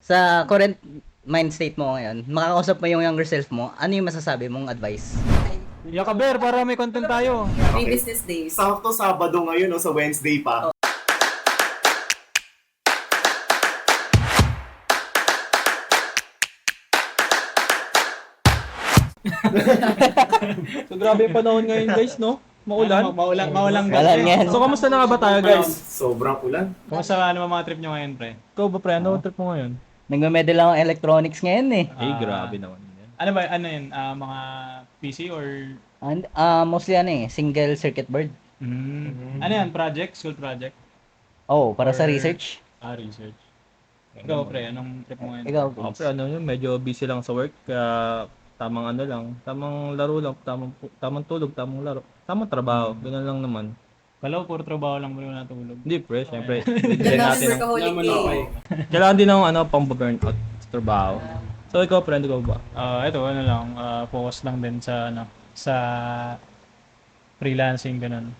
Sa current mind state mo ngayon, makakausap mo yung younger self mo, ano yung masasabi mong advice? Yakaber, para may content tayo. Three Okay. business days. Sakto Sabado ngayon, no, sa Wednesday pa. So grabe yung panahon ngayon guys, no? Maulan. Maulang Walang yan. So kamusta na nga ba tayo guys? Sobrang ulan. Kumusta ano mga trip nyo ngayon, pre? Ikaw ba pre, ano trip mo ngayon? Nagme-medal lang ang electronics ngayon eh. Eh, grabe naman yan. Ano ba, ano yun? Mga PC or... And, mostly ano eh, single circuit board. Ano yan? Project? School project? Oh, para sa Or- research. Research. Ikaw, pre, anong trip mo ngayon? Ikaw, Ako pre, ano yun, medyo busy lang sa work, kaya tamang ano lang, tamang laro lang, tamang tulog, tamang laro, tamang trabaho, ganun lang naman. Kalaw, puro trabaho lang mo na natulog. Hindi pre, syempre, Yan bigyan natin natin ng, workaholic day. kailangan din ng ano, pang burnout sa trabaho. So ikaw friend, ikaw ba? Ito, ano lang, focus lang din sa, sa freelancing, ganun.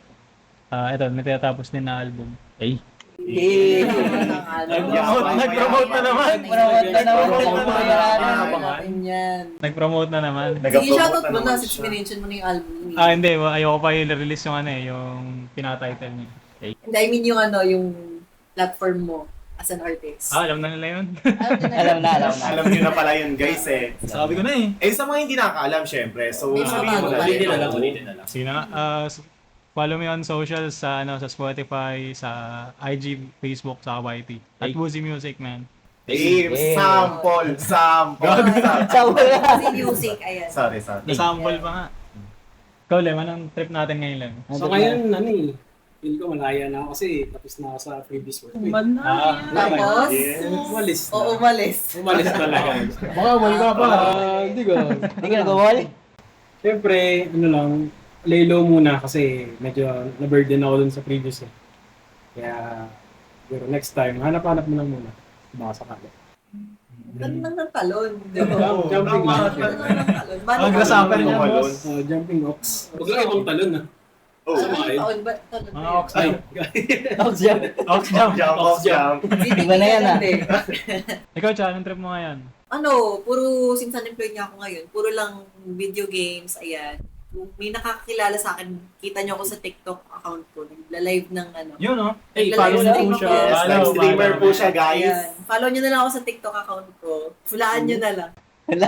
Ito, may tinatapos din na album. Eh, Nag-promote na naman. Nag-promote na naman. Sige, shoutout mo na since minention mo na yung album niya. Hindi, ayoko pa i-release yung ano eh, yung pinatitle niya. And I mean yung ano, yung platform mo as an artist. Alam na nila yun. alam na. Alam niyo na pala yun, guys eh. Sabi ko na eh. Eh, sa mga hindi nakakaalam, syempre. So, May sabihin mo mga na. bago. Ulitin na lang. Sige na nga. Follow me on social sa sa Spotify, sa IG, Facebook, sa YT. At Woozy Music, man. Eh, sample. Kasi music, ayan. Sorry. Sample pa nga. Ikaw, Lem, anong trip natin ngayon, Lem? So ngayon, feel ko malaya na ako kasi tapos na ako sa previous work. Tapos, Umalis na. umalis. Umalis talaga. baka wala ka pa, hindi ko. Hindi ka nag-wall? Siyempre, lay low muna kasi medyo na-burden ako dun sa previous eh. Kaya, pero next time, hanap-hanap mo lang muna. Baka sakali. Ganun lang ng talon. di ba? Jumping tama. off. Ganun lang ng talon. Balik Ang ka grasshopper lang. niya, Tumalon. boss. Jumping ox. Huwag lang ibang talon ah. Oh, Ano yung taon ba? Talon Mga ba ox Ay, Ox jump. Ox jump. jump. yun? Iba na yan, ah. Hindi. Ikaw, Cha, anong trip mo ngayon? Puro, since unemployed nga ako ngayon, puro lang video games, ayan. Kung may nakakakilala sa akin, kita nyo ako sa TikTok account ko. Nagla-live ng ano. Yun, no? hey, Nagla-live follow na stream po siya. ako. Yes, Follow, live-streamer follow. po siya, guys. Ayan. Follow nyo na lang ako sa TikTok account ko. Fulaan nyo na lang. Wala.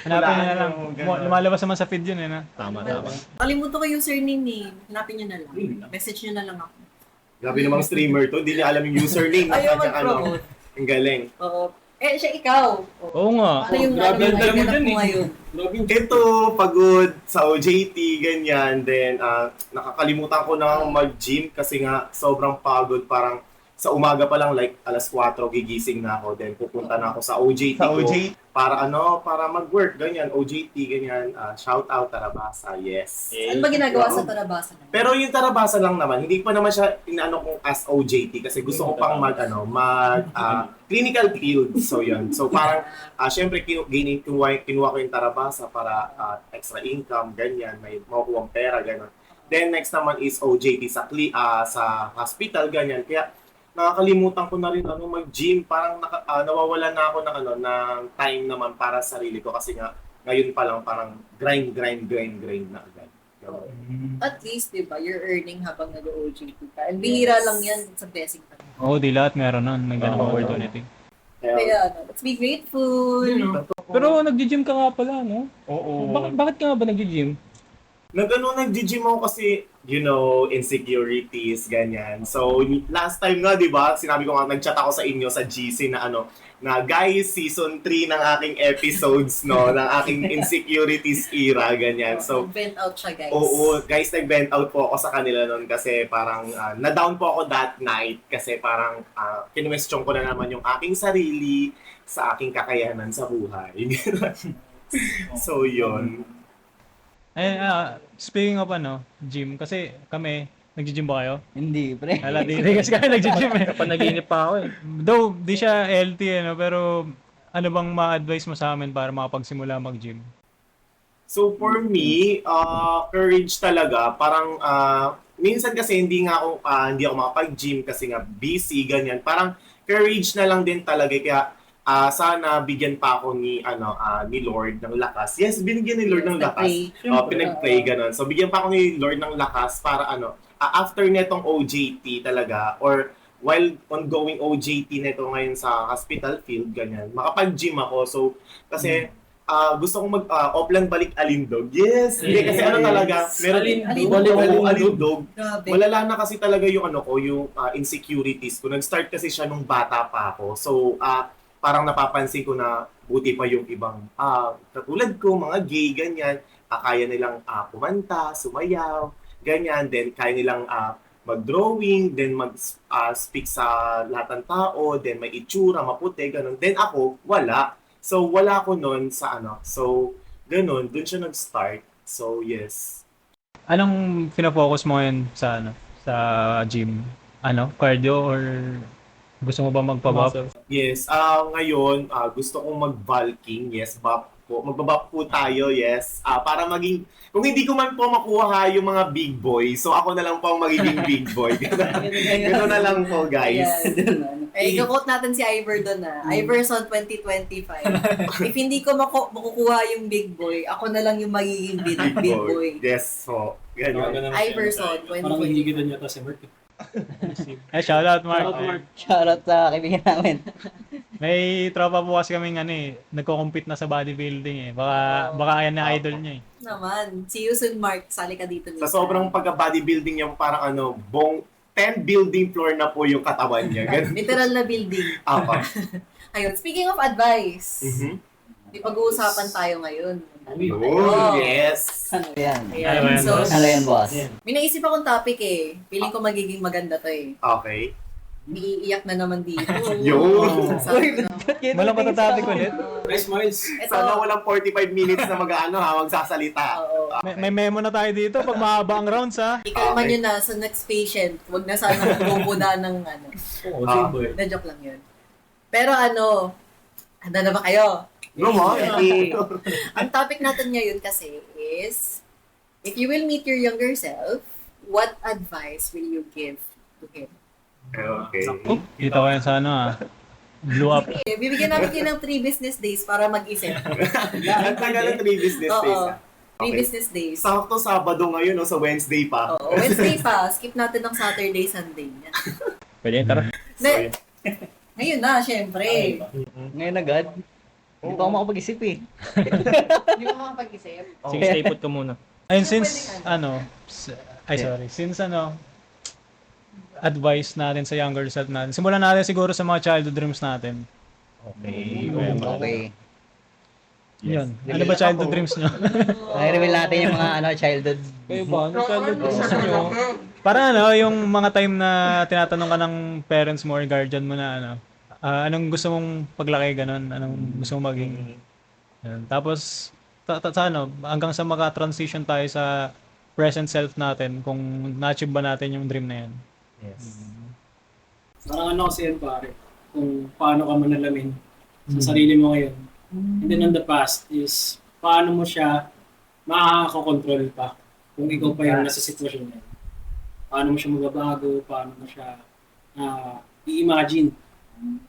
Hanapin nyo na lang. yung ganun. Lumalabas naman sa feed yun, eh, na? Tama. Kalimutan ko yung username eh. Hanapin nyo na lang. Message nyo na lang ako. Grabe namang streamer to. Hindi niya alam yung username. Ayaw Kanyang mag-promote. Ang galing. Oo. Siya ikaw. Oo nga. Ano yung grabe ang dala mo ganap dyan mo eh. ngayon? Grabe yung Ito, pagod sa OJT, ganyan. Then, nakakalimutan ko na mag-gym kasi nga sobrang pagod. Parang sa umaga pa lang, like alas 4, gigising na ako. Then, pupunta na ako sa OJT ko. Para mag-work, ganyan. OJT, ganyan. Shout out, Tarabasa, yes. Ano ba ginagawa sa Tarabasa naman? Pero yung Tarabasa lang naman, hindi pa naman siya inaano kong as OJT kasi gusto ko pang clinical field. So yun. So parang syempre kinuha ko yung Tarabasa para extra income, ganyan, may makukuha pera, ganun. Then next naman is OJT sa hospital, ganyan. Kaya nakakalimutan ko na rin mag-gym, parang nawawalan na ako ng time naman para sa sarili ko kasi nga ngayon pa lang parang grind na agad. Ganun. At least, di ba, you're earning habang nag-OJT ka. And bihira lang yan sa blessing pa. Oo, di lahat meron nun. May ganung Oo. opportunity. Kaya, let's be grateful. Pero nagji-gym ka nga pala, no? Oo. Bakit ka nga ba nagji-gym? Nag-gym ako kasi, insecurities, ganyan. So, last time nga, di ba, sinabi ko nga, nag-chat ako sa inyo sa GC na guys, season 3 ng aking episodes, no, ng aking insecurities era, ganyan. So, Vent out siya, guys. oo, guys, nag-vent out po ako sa kanila noon kasi parang na-down po ako that night kasi parang kinwestiyon ko na naman yung aking sarili sa aking kakayanan sa buhay. So, yun. Speaking of gym, kasi kami, nag-gym ba kayo? Hindi, pre. Hala, di kasi kami nag-gym eh. Kapag naginip pa ako eh. Though, di siya healthy, pero ano bang ma-advise mo sa amin para makapagsimula mag-gym? So for me, courage talaga. Parang minsan kasi hindi ako makapag-gym kasi nga busy ganyan. Parang courage na lang din talaga. Kaya sana bigyan pa ako ni Lord ng lakas. Yes, binigyan ni Lord ng lakas. Pinag-pray ganun. So bigyan pa ako ni Lord ng lakas para after netong OJT talaga or while ongoing OJT neto ngayon sa hospital field ganyan, makapag-gym ako. So kasi gusto kong mag-offline balik Alindog. Yes! Hindi kasi talaga, meron Alindog. Grabe. Malala na kasi talaga yung yung insecurities ko. Nag-start kasi siya nung bata pa ako. So, parang napapansin ko na buti pa yung ibang katulad ko, mga gay, ganyan. Kaya nilang kumanta, sumayaw, ganyan. Then, kaya nilang mag-drawing, then mag-speak sa lahat ng tao, then may itsura, maputi, ganun. Then ako, wala. So, wala ko nun sa So, ganun, dun siya nag-start. So, yes. Anong fina-focus mo ngayon sa sa gym? Cardio or gusto mo ba magpa-buff? Yes, ngayon, gusto kong mag-bulking. Yes, buff po. Magbabuff po tayo, yes. Para maging, kung hindi ko man po makuha yung mga big boy, so ako na lang po ang magiging big boy. Gano'n na lang po, guys. I-quote natin si Ivor doon Iverson 2025. If hindi ko makukuha yung big boy, ako na lang yung magiging big boy. Yes, so, gano'n. Iverson Parang hindi 2025. kita niya to si Mark. Shoutout Mark. Shoutout sa kaibigan namin. May tropa po kasi kaming nagko-compete na sa bodybuilding eh. Baka yan na idol niya eh. Naman. See you soon, Mark. Sali ka dito. Sa sobrang pagka-bodybuilding niya, parang 10 building floor na po yung katawan niya. Ganun. Literal na building. Apa. Ayun, speaking of advice, may pag-uusapan tayo ngayon. Oh, yes. Ano yan? Ayan. So, Ano yan, boss? may naisip akong topic eh. Feeling ko magiging maganda to eh. Okay. Iiyak na naman dito. Yun. Sabi ko, Walang patatabi ko ulit. Nice minds. Sana ito, walang 45 minutes na magsasalita. oo. May memo na tayo dito pag mahaba ang rounds ha. Ikalman nyo na sa next patient. Huwag na sana bumubuda ng Na joke lang yun. Pero handa na ba kayo? No, ma. Ang topic natin ngayon kasi is, if you will meet your younger self, what advice will you give to him? Okay. Kita ko yan sa blew up. Okay, bibigyan namin kayo ng 3 business days para mag-isip. Ang tagal ng 3 business days. Oo. 3 Okay. business days. Sakto Sabado ngayon, sa Wednesday pa. Oo, Wednesday pa. Skip natin ng Saturday, Sunday. Yan. Pwede tara. Ne- Ngayon na, syempre. Ngayon agad? Hindi pa ako makapag-isip eh. Hindi mo makapag-isip. Sige, stay put ka muna. Ayun, since since advice natin sa younger self natin. Simulan natin siguro sa mga childhood dreams natin. Okay. Okay. Yun. Ano ba childhood dreams nyo? I-reveal natin yung mga childhood. Kayo ba? Ano childhood dreams nyo? Para yung mga time na tinatanong ka ng parents mo or guardian mo na anong gusto mong paglaki, ganun? Anong gusto mong maging? Yan. Tapos, hanggang sa maka-transition tayo sa present self natin, kung na-achieve ba natin yung dream na yan. Yes. Parang kasi yan pare, kung paano ka manalamin sa sarili mo ngayon. And then on the past is, paano mo siya makakakontrol pa kung ikaw pa yung nasa sitwasyon na yun. Paano mo siya magabago, paano mo siya i-imagine.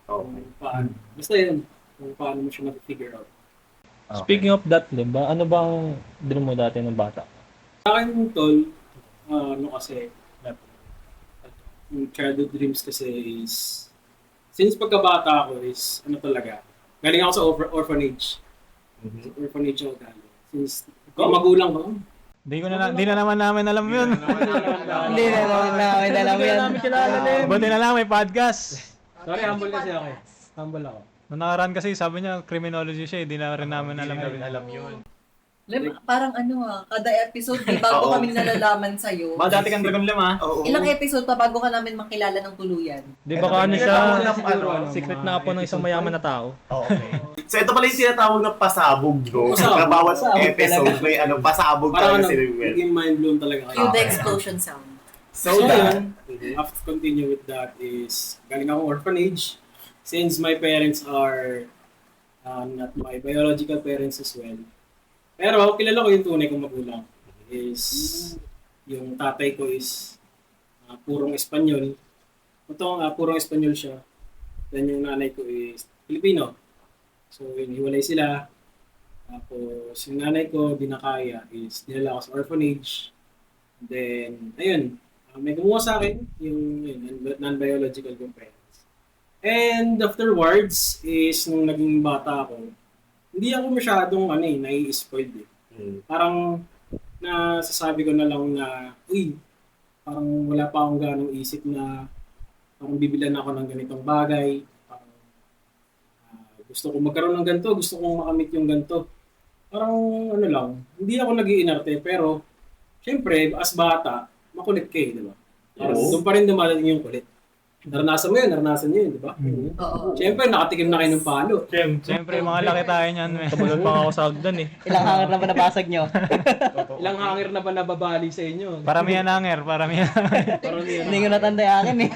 Okay. Paano. Basta yun, kung paano mo siya mag-figure out. Speaking of that, ba, ano bang dream mo dati ng bata? Sa akin, tol, kasi, yung childhood dreams kasi is, since pagkabata ako is, talaga, galing ako sa orphanage. Sa orphanage ako galing. Since, magulang ko. Hindi na naman namin alam yun. Hindi na namin alam yan. Buti na lang may podcast. Sorry, humble kasi ako. Humble ako. Nung nakaraan kasi sabi niya criminology siya, hindi na rin namin alam yun. Parang kada episode, may bago kaming nalalaman sa'yo. Dati kang Dragon Lima. Oo. Ilang episode pa bago ka namin makilala ng tuluyan. Di ba siya, Siguro, secret na apo ng isang mayaman na tao? Okay. So ito pala yung tinatawag na pasabog, no? Pasabog. Na bawat episode may pasabog Parang talaga si Ruel. naging mind blown talaga Cue kayo. the explosion sound. So So, that, after continue with that is, galing ako orphanage. Since my parents are not my biological parents as well. Pero kilala ko yung tunay kong magulang. Is, yung tatay ko is purong Espanyol. Purong Espanyol siya. Then yung nanay ko is Filipino. So, hiwalay sila. Tapos, yung nanay ko, di na kaya, is dinala ako sa orphanage. Then, ayun, may kumuha sa akin yung non-biological kong parents. And afterwards, is nung naging bata ako, hindi ako masyadong nai-spoiled eh. Parang nasasabi ko na lang na, uy, parang wala pa akong ganong isip na parang bibilan ako ng ganitong bagay. Parang gusto ko magkaroon ng ganito, gusto kong makamit yung ganito. Parang lang, hindi ako nag-iinarte pero syempre, as bata, makulit ka di ba? Parang doon pa rin dumadating yung kulit. Naranasan nyo yun, di ba? Oo. Siyempre, nakatikim na kayo ng palo. Siyempre, mga laki tayo niyan. Tumulod pa ako sa hagdan eh. Ilang hangar na ba nabasag nyo? Ilang hangir na ba nababali sa inyo? Paramihan hanger, paramihan. Hindi ko natanda yung akin eh.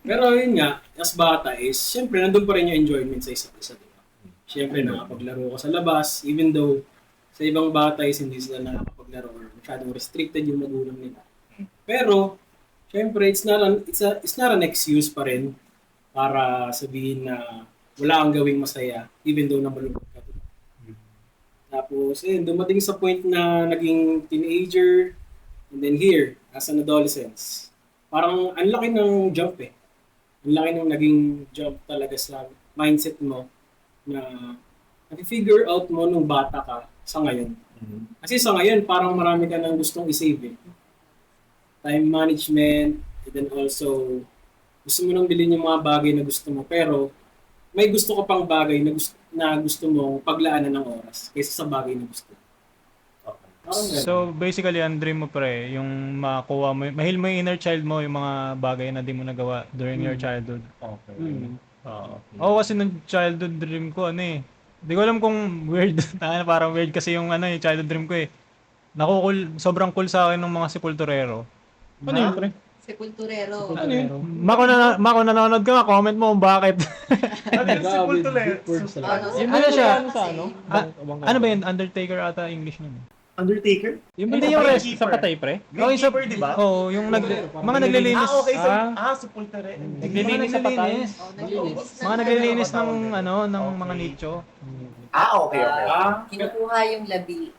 Pero yun nga, as bata is, siyempre, nandun pa rin yung enjoyment sa isa't isa, di ba? Siyempre, nakapaglaro ka sa labas, even though sa ibang bata is hindi sila nakapaglaro or masyadong restricted yung magulang nila. Pero, siyempre, it's not an excuse pa rin para sabihin na wala kang gawing masaya, even though namalungkot ka. Diba? Tapos, dumating sa point na naging teenager, and then here, as an adolescence, parang ang laki ng jump eh. Ang laki ng naging jump talaga sa mindset mo na nag-figure out mo nung bata ka sa ngayon. Kasi sa ngayon, parang marami ka nang gustong isave eh. Time management, and then also, gusto mo nang bilhin yung mga bagay na gusto mo, pero may gusto ka pang bagay na gusto mo paglaanan ng oras kaysa sa bagay na gusto mo. Parang ganun. So, basically, ang dream mo pre, yung makuha mo, mahil mo yung inner child mo, yung mga bagay na di mo nagawa during your childhood. Okay. Oo, kasi nung childhood dream ko, di ko alam kung weird, parang weird kasi yung yung childhood dream ko eh. Sobrang cool sa akin ng mga sepulturero. Ano yun, pre? Sepulturero. Ano yun? Mako nanonood ka, comment mo kung bakit. Yung Ano siya? Sa ano? Ano ba yun? Undertaker ata English nun. Undertaker? Yung Hindi yung yung rest. sa patay, pre? Oh, isa Keeper, di ba? Oo, yung mga naglilinis. Sepultura. Naglilinis sa patay. Mga naglilinis ng ng mga nicho. Okay. Kinukuha yung labi.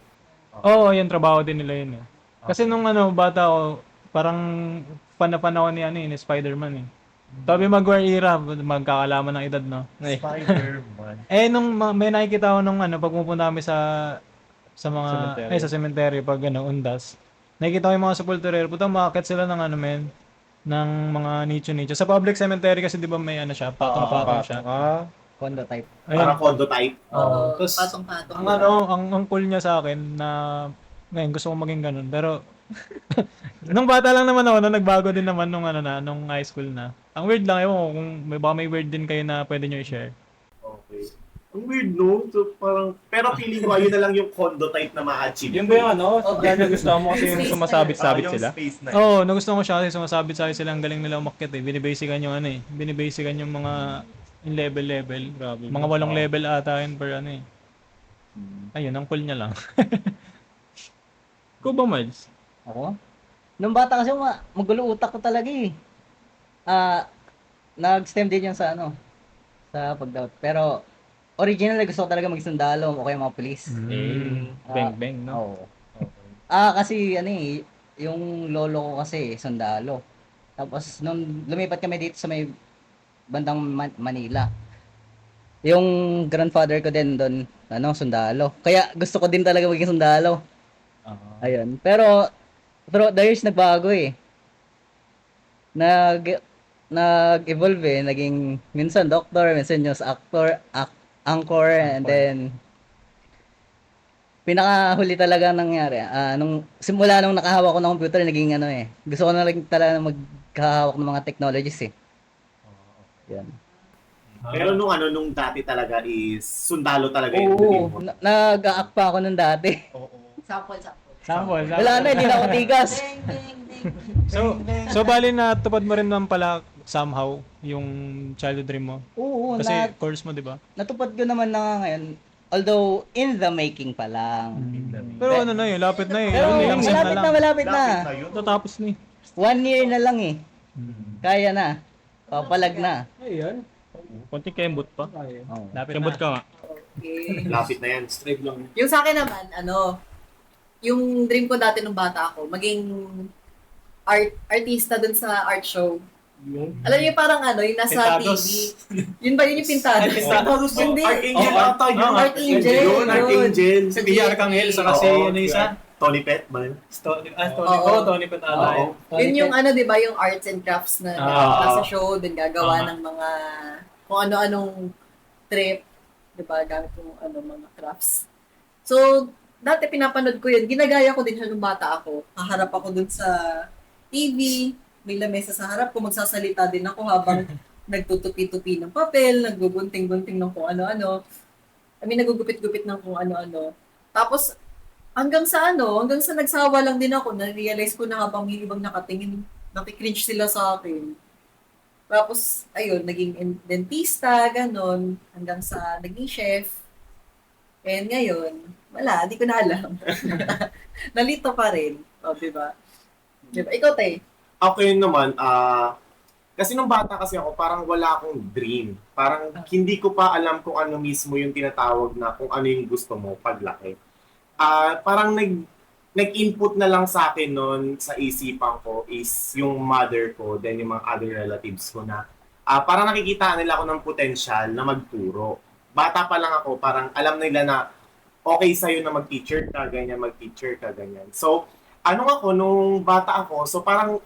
Oo, yung trabaho din nila yun eh. Kasi nung bata ako, parang fan ako ni Spider-Man eh. Tobey Maguire era, magkakalaman ng edad, no? Spider-Man. Nung may nakikita ko nung pag pupunta kami sa mga Cemetery. sa cemetery pag undas. Nakikita ko yung mga sepulturero, puta umaakit sila ng ng mga nicho. Sa public cemetery kasi 'di ba may siya, patong-patong siya. Condo type. Ayun. Parang condo type. Oo. Tapos, Patong-patong. ang cool niya sa akin na ngayon gusto ko maging ganun. Pero nung bata lang naman ako, nagbago din naman nung high school na. Ang weird lang kung may weird din kayo na pwede nyo i-share. Okay. Ang weird, no? So, parang, pero feeling ko, yun na lang yung condo type na ma-achieve. Yun ba yung Dahil gusto mo kasi yung sumasabit-sabit Yung sila? space na Oo, nagustuhan ko siya kasi sumasabit sa sila, ang galing nila umakyat eh. Binibasican yung binibasican yung mga in level. Grabe. Mga 8 level ata yun per eh. Ayun, ang cool niya lang. Ikaw ba, Miles? Ako? Nung bata kasi magulo utak ko talaga eh. Nag-STEM din yan sa sa pag-doubt. Pero original gusto ko talaga magsundalo o kaya mga police. Bang, no? Oo. Kasi yung lolo ko kasi sundalo. Tapos nung lumipat kami dito sa may bandang Manila. Yung grandfather ko din doon, sundalo. Kaya gusto ko din talaga maging sundalo. Ayun. Pero throughout the years nagbago eh. Nag-evolve eh. Naging minsan doctor, minsan news actor, anchor, and then pinakahuli talaga nangyari. Nung simula nung nakahawak ko ng computer, naging gusto ko na lang talaga magkahawak ng mga technologies eh. Yan. Pero nung dati talaga is sundalo talaga yung dream mo. Nag-a-act pa ako nung dati. Sample. Wala na, hindi na ako tigas. So bali na tupad mo rin naman pala somehow yung childhood dream mo. Oo, Kasi course mo, di ba? natupad ko naman na ngayon. Although, in the making pa lang. Pero yun, lapit na eh. Pero Ilang sem na lang. malapit na. Yun. Natapos na eh. 1 year na lang eh. Kaya na. Papalag na. Ayun. Konting kembot pa. Ayun. Oh. Lapit Kembot na. ka nga. Okay. Lapit na yan. Strive lang. Yung sa akin naman, yung dream ko dati nung bata ako, maging artista dun sa art show. Yun. Alam niyo parang yung nasa Pintados. TV. Yun ba yun yung Pintados? Pintados. Hindi. Archangel Oh, ata yun. Archangel. Yun, Archangel. Si Tia Arcangel, saka si Oo, ano isa? Tony Pet ba yun? Tony Oo. Tony Patala. Oo. Yun yung di ba, yung arts and crafts na nasa show, din gagawa ng mga kung ano-anong trip, di ba, gamit yung mga crafts. So, dati pinapanood ko yun, ginagaya ko din siya nung bata ako. Kaharap ako dun sa TV, may lamesa sa harap ko, magsasalita din ako habang nagtutupi-tupi ng papel, nagbubunting-bunting ng kung ano-ano. Nagugupit-gupit ng kung ano-ano. Tapos, hanggang sa nagsawa lang din ako, na-realize ko na habang may ibang nakatingin, nakikringe sila sa akin. Tapos, ayun, naging dentista, ganon, hanggang sa naging chef. And ngayon, wala, di ko na alam. Nalito pa rin. O, diba? Diba? Ikaw, Tay. Ako yun naman, kasi nung bata kasi ako, parang wala akong dream. Parang hindi ko pa alam kung ano mismo yung tinatawag na kung ano yung gusto mo paglaki. Parang nag-input na lang sa akin noon sa isipan ko is yung mother ko, then yung mga other relatives ko na parang nakikita nila ako ng potensyal na magturo. Bata pa lang ako, parang alam nila na okay sa'yo na mag-teacher ka, ganyan. So, ako, nung bata ako, so parang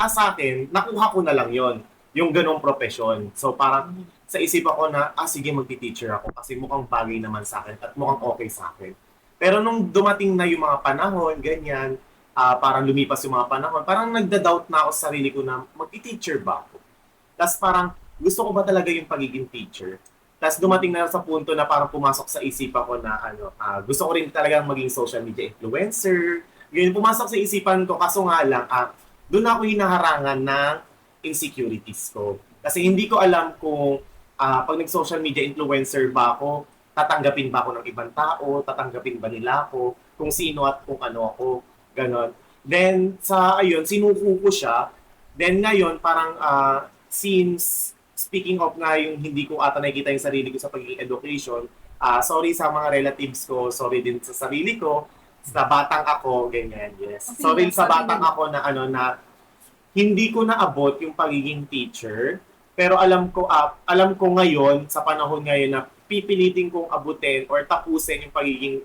sa akin, nakuha ko na lang yon yung ganong profesyon. So, parang sa isipan ko na, sige, magti-teacher ako kasi mukhang bagay naman sa akin at mukhang okay sa akin. Pero nung dumating na yung mga panahon, ganyan, parang lumipas yung mga panahon, parang nagda-doubt na ako sa sarili ko na magti-teacher ba ako? Tapos parang gusto ko ba talaga yung pagiging teacher? Tapos dumating na sa punto na parang pumasok sa isipan ko na gusto ko rin talagang maging social media influencer. Yun, pumasok sa isipan ko, kaso nga lang, doon ako hinaharangan ng insecurities ko. Kasi hindi ko alam kung pag nag-social media influencer ba ako, tatanggapin ba ako ng ibang tao, tatanggapin ba nila ako, kung sino at kung ano ako, ganon. Then, sinuko ko siya. Then ngayon, parang since, speaking of nga yung hindi ko ata nakikita yung sarili ko sa pagiging education, sorry sa mga relatives ko, sorry din sa sarili ko, sa batang ako, ganyan, yes. Sorry sa batang ako na hindi ko naabot yung pagiging teacher, pero alam ko ngayon, sa panahon ngayon na pipilitin kong abutin or tapusin yung pagiging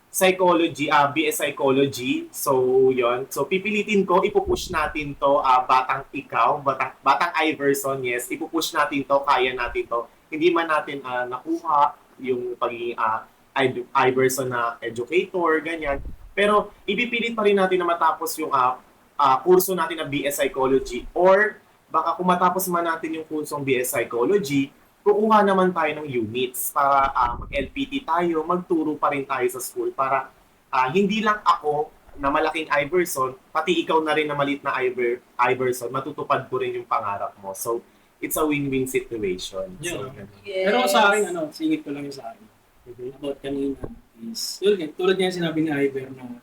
psychology, BS Psychology. So, yon. So, pipilitin ko, ipupush natin to, batang ikaw, batang Iverson, yes, ipupush natin to, kaya natin to. Hindi man natin nakuha yung pagiging Iverson na educator, ganyan. Pero, ipipilit pa rin natin na matapos yung kurso natin na BS Psychology or baka kung matapos man natin yung kursong BS Psychology, kukuha naman tayo ng units para mag-LPT tayo, magturo pa rin tayo sa school para hindi lang ako na malaking Iverson, pati ikaw na rin na maliit na Iverson, matutupad ko rin yung pangarap mo. So, it's a win-win situation. Yeah. So, ganun. Yes. Pero sa akin, singit ko lang yung sa akin. About kanina is, yun, tulad niya sinabi ni Iver na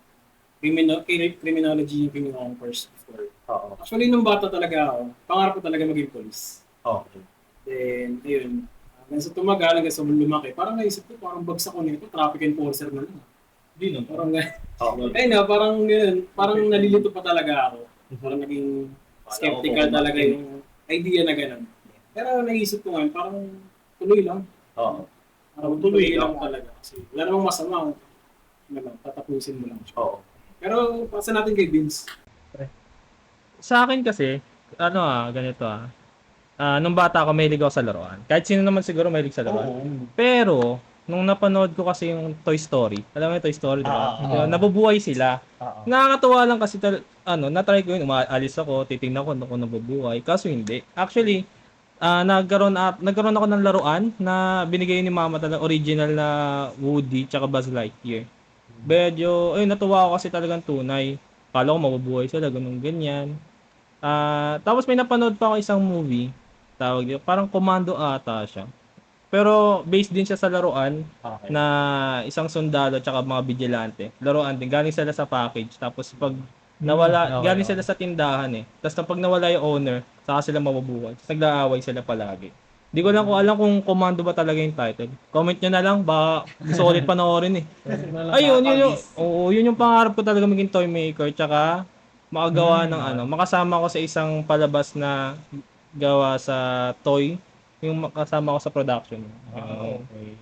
criminology yung pinuha kong first before. Oo. Actually, nung bata talaga ako, pangarap ko talaga maging police. Okay. Then, ayun, hanggang sa tumagal, hanggang sa lumaki, parang naisip ko, parang bagsak ko nito, traffic enforcer na lang. Hindi no. Parang Okay. ayun parang yun, parang nalilito pa talaga ako. Parang naging skeptical talaga yung idea na gano'n. Pero naisip ko ngayon, parang tuloy lang. Oo. Parang tuloy lang talaga. Kasi wala namang masama. Tatapusin mo lang siya. Oo. Pero pasa natin kay Vince. Sa akin kasi, ganito nung bata ako, mahilig ako sa laruan. Kahit sino naman siguro mahilig sa laruan. Pero, nung napanood ko kasi yung Toy Story, alam mo yung Toy Story, di ba? Nabubuhay sila. Nakakatuwa lang kasi, na-try ko yun, umaalis ako, titingnan ko kung nabubuhay. Kaso hindi. Actually, nagkaroon ako ng laruan na binigay ni mama talaga, original na Woody tsaka Buzz Lightyear. Medyo, natuwa ako kasi talagang tunay. Kala ko mabubuhay sila, ganyan. Tapos may napanood pa ako isang movie, tawag dito, parang Commando ata siya. Pero based din siya sa laruan na isang sundalo tsaka mga vigilante. Laruan din, galing sila sa package. Tapos pag Nawala, Okay, galing okay. sila sa tindahan eh. Tapos pag nawala yung owner, saka sila mabubuhay. Tapos nag-aaway sila palagi. Di ko lang kung alam kung Commando ba talaga yung title. Comment nyo na lang, baka gusto ko ulit panoorin eh. Ayun, yun yung pangarap ko talaga maging toy maker. Tsaka makagawa ng makasama ko sa isang palabas na gawa sa toy. Yung makasama ko sa production.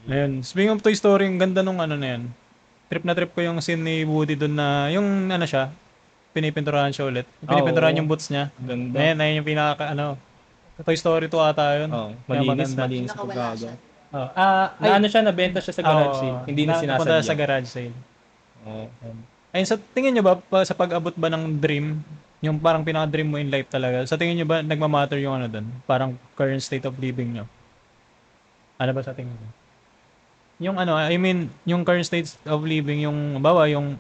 Ayun. Speaking of Toy Story, ang ganda nung ano na yan. Trip na trip ko yung scene ni Woody doon na, yung ano siya, pinipinturahan siya ulit. Pinipinturahan Oo. yung boots niya. Ganda. Ayun yung pinaka, Toy Story 2 ata yun. Oh, Kaya malinis, maganda. malinis ang Nakawala pagkagawa. siya. Ay, Na ano siya, nabenta siya sa garage sale. Hindi na napunta sinasadya. sa garage sale. Oo. Ayun, sa tingin nyo ba, sa pag-abot ba ng dream, yung parang pinaka-dream mo in life talaga, sa tingin nyo ba, nagmamatter yung ano doon? Parang current state of living nyo? Ano ba sa tingin nyo? Yung ano, I mean, yung current state of living, yung, bawa, yung,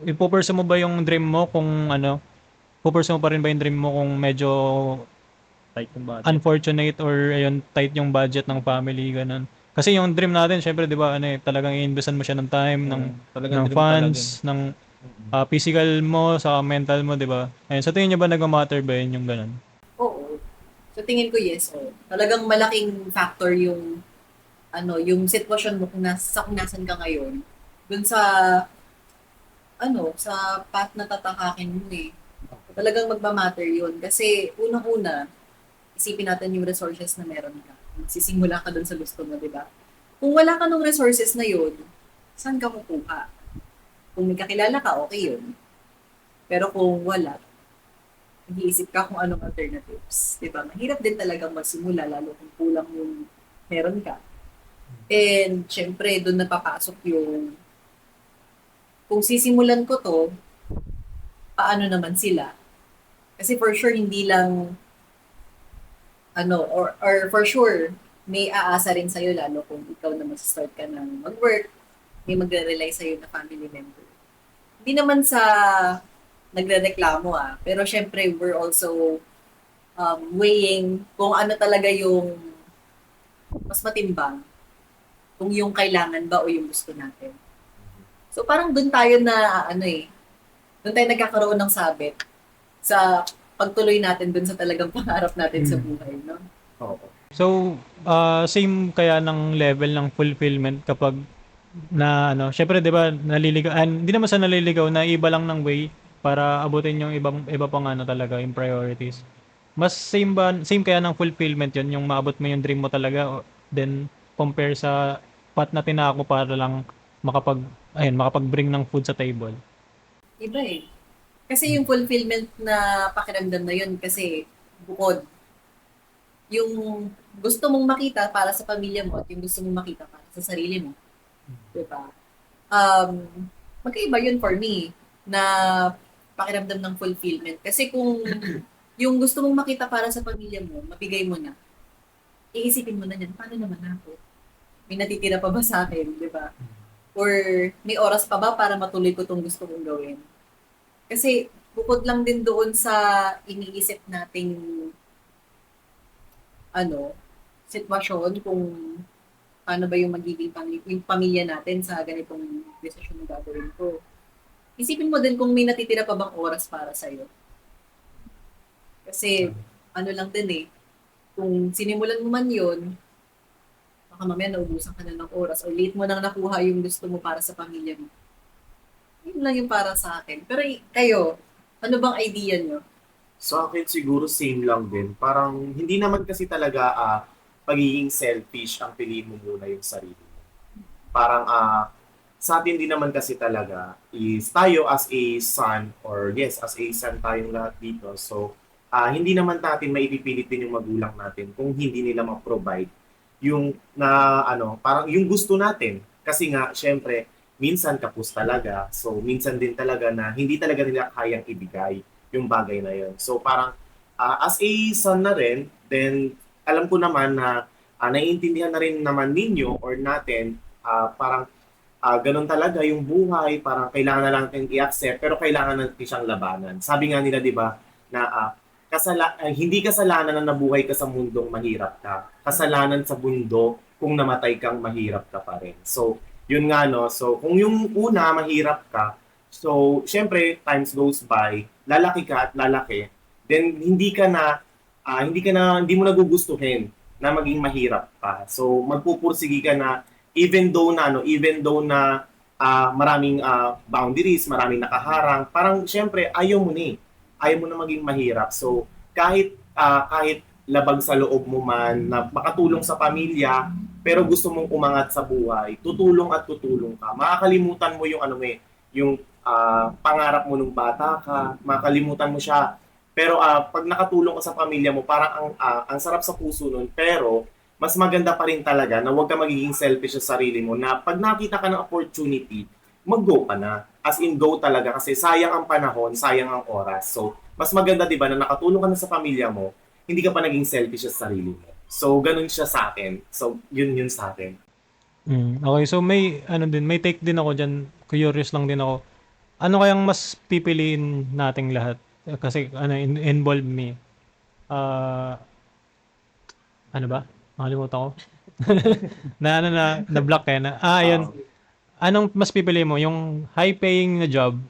ipupursue mo ba yung dream mo kung ano, pupursue mo pa rin ba yung dream mo kung medyo Tight yung budget. unfortunate or ayun, tight yung budget ng family, ganun. Kasi yung dream natin, syempre, di ba, ano eh, talagang i-investan mo siya ng time, Talagang ng dream funds, talaga. ng physical mo, sa mental mo, di ba? Ayun, sa tingin nyo ba nagmamatter ba yun yung ganun? Oo. So tingin ko yes. Oh. Talagang malaking factor yung yung sitwasyon mo kung nasan ka ngayon. Dun sa sa path na tatakakin mo eh. Talagang magmamatter yun. Kasi unang-una, isipin natin yung resources na meron ka. Magsisimula ka dun sa gusto mo, di ba? Kung wala ka ng resources na yun, saan ka kukuha? Kung may kakilala ka, okay yun. Pero kung wala, nag-iisip ka kung anong alternatives. Di ba? Mahirap din talagang magsimula, lalo kung kulang yung meron ka. And, syempre, doon napapasok yung kung sisimulan ko to, paano naman sila? Kasi for sure, hindi lang or for sure, may aasa rin sa'yo lalo kung ikaw na mag-start ka ng mag-work, may magre-rely sa'yo na family member. Hindi naman sa nagre-reklamo pero syempre we're also weighing kung ano talaga yung mas matimbang, kung yung kailangan ba o yung gusto natin. So parang doon tayo na doon tayo nagkakaroon ng sabit sa pagtuloy natin doon sa talagang pangarap natin sa buhay, no? Oo. So, same kaya ng level ng fulfillment kapag syempre 'di ba, naliligaw, hindi naman sa naliligaw, na iba lang ng way para abutin yung iba pang talaga yung priorities. Mas same kaya ng fulfillment 'yon, yung maabot mo yung dream mo talaga, then compare sa path na tinako para lang makapag-bring ng food sa table. Iba eh. Kasi yung fulfillment na pakiramdam na yun, kasi bukod yung gusto mong makita para sa pamilya mo at yung gusto mong makita para sa sarili mo. Diba? Magkaiba yun for me na pakiramdam ng fulfillment. Kasi kung yung gusto mong makita para sa pamilya mo, mabigay mo na, iisipin mo na yan, paano naman ako? May natitira pa ba sa akin, di ba? Or may oras pa ba para matuloy ko itong gusto kong gawin? Kasi bukod lang din doon sa iniisip nating sitwasyon kung paano ba yung magiging yung pamilya natin sa ganitong desisyon na gagawin ko. Isipin mo din kung may natitira pa bang oras para sa'yo. Kasi lang din kung sinimulan mo man yun, baka mamaya naubusan ka na ng oras or late mo nang nakuha yung gusto mo para sa pamilya mo. Yun lang yung para sa akin. Pero kayo, ano bang idea nyo? Sa akin siguro same lang din. Parang hindi naman kasi talaga pagiging selfish ang piliin mo muna yung sarili mo. Parang sa atin din naman kasi talaga is tayo as a son, or yes, as a son tayong lahat dito. So, hindi naman natin maipipilit din yung magulang natin kung hindi nila ma-provide yung parang yung gusto natin. Kasi nga, syempre, minsan kapos talaga. So, minsan din talaga na hindi talaga nila kayang ibigay yung bagay na yun. So, parang as a son na rin, then alam ko naman na naiintindihan na rin naman ninyo or natin, parang ganun talaga yung buhay, parang kailangan na lang natin i-accept, pero kailangan natin siyang labanan. Sabi nga nila, di ba, na hindi kasalanan na nabuhay ka sa mundong mahirap ka. Kasalanan sa mundo kung namatay kang mahirap ka pa rin. So, yun nga, no? So, kung yung una, mahirap ka, So, syempre, times goes by, lalaki ka at lalaki, then hindi mo nagugustuhin na maging mahirap ka. So, magpupursigi ka na even though na maraming boundaries, maraming nakaharang, parang syempre ayaw mo ni. Ayaw mo na maging mahirap. So, kahit labag sa loob mo man na makatulong sa pamilya, pero gusto mong umangat sa buhay, tutulong at tutulong ka. Makakalimutan mo yung yung pangarap mo nung bata ka, makakalimutan mo siya. Pero pag nakatulong ka sa pamilya mo, parang ang sarap sa puso nun. Pero mas maganda pa rin talaga na huwag ka magiging selfish sa sarili mo, na pag nakita ka ng opportunity, mag-go ka na. As in, go talaga, kasi sayang ang panahon, sayang ang oras. So, mas maganda, di ba, na nakatulong ka na sa pamilya mo, hindi ka pa naging selfish sa sarili mo. So, ganun siya sa akin. So, yun sa akin. Okay, so may may take din ako diyan. Curious lang din ako. Ano kayang mas pipiliin nating lahat? Kasi involve me. Ano ba? Nakalimutan ko. na block eh na. Ayun. Anong mas pipiliin mo? Yung high paying na job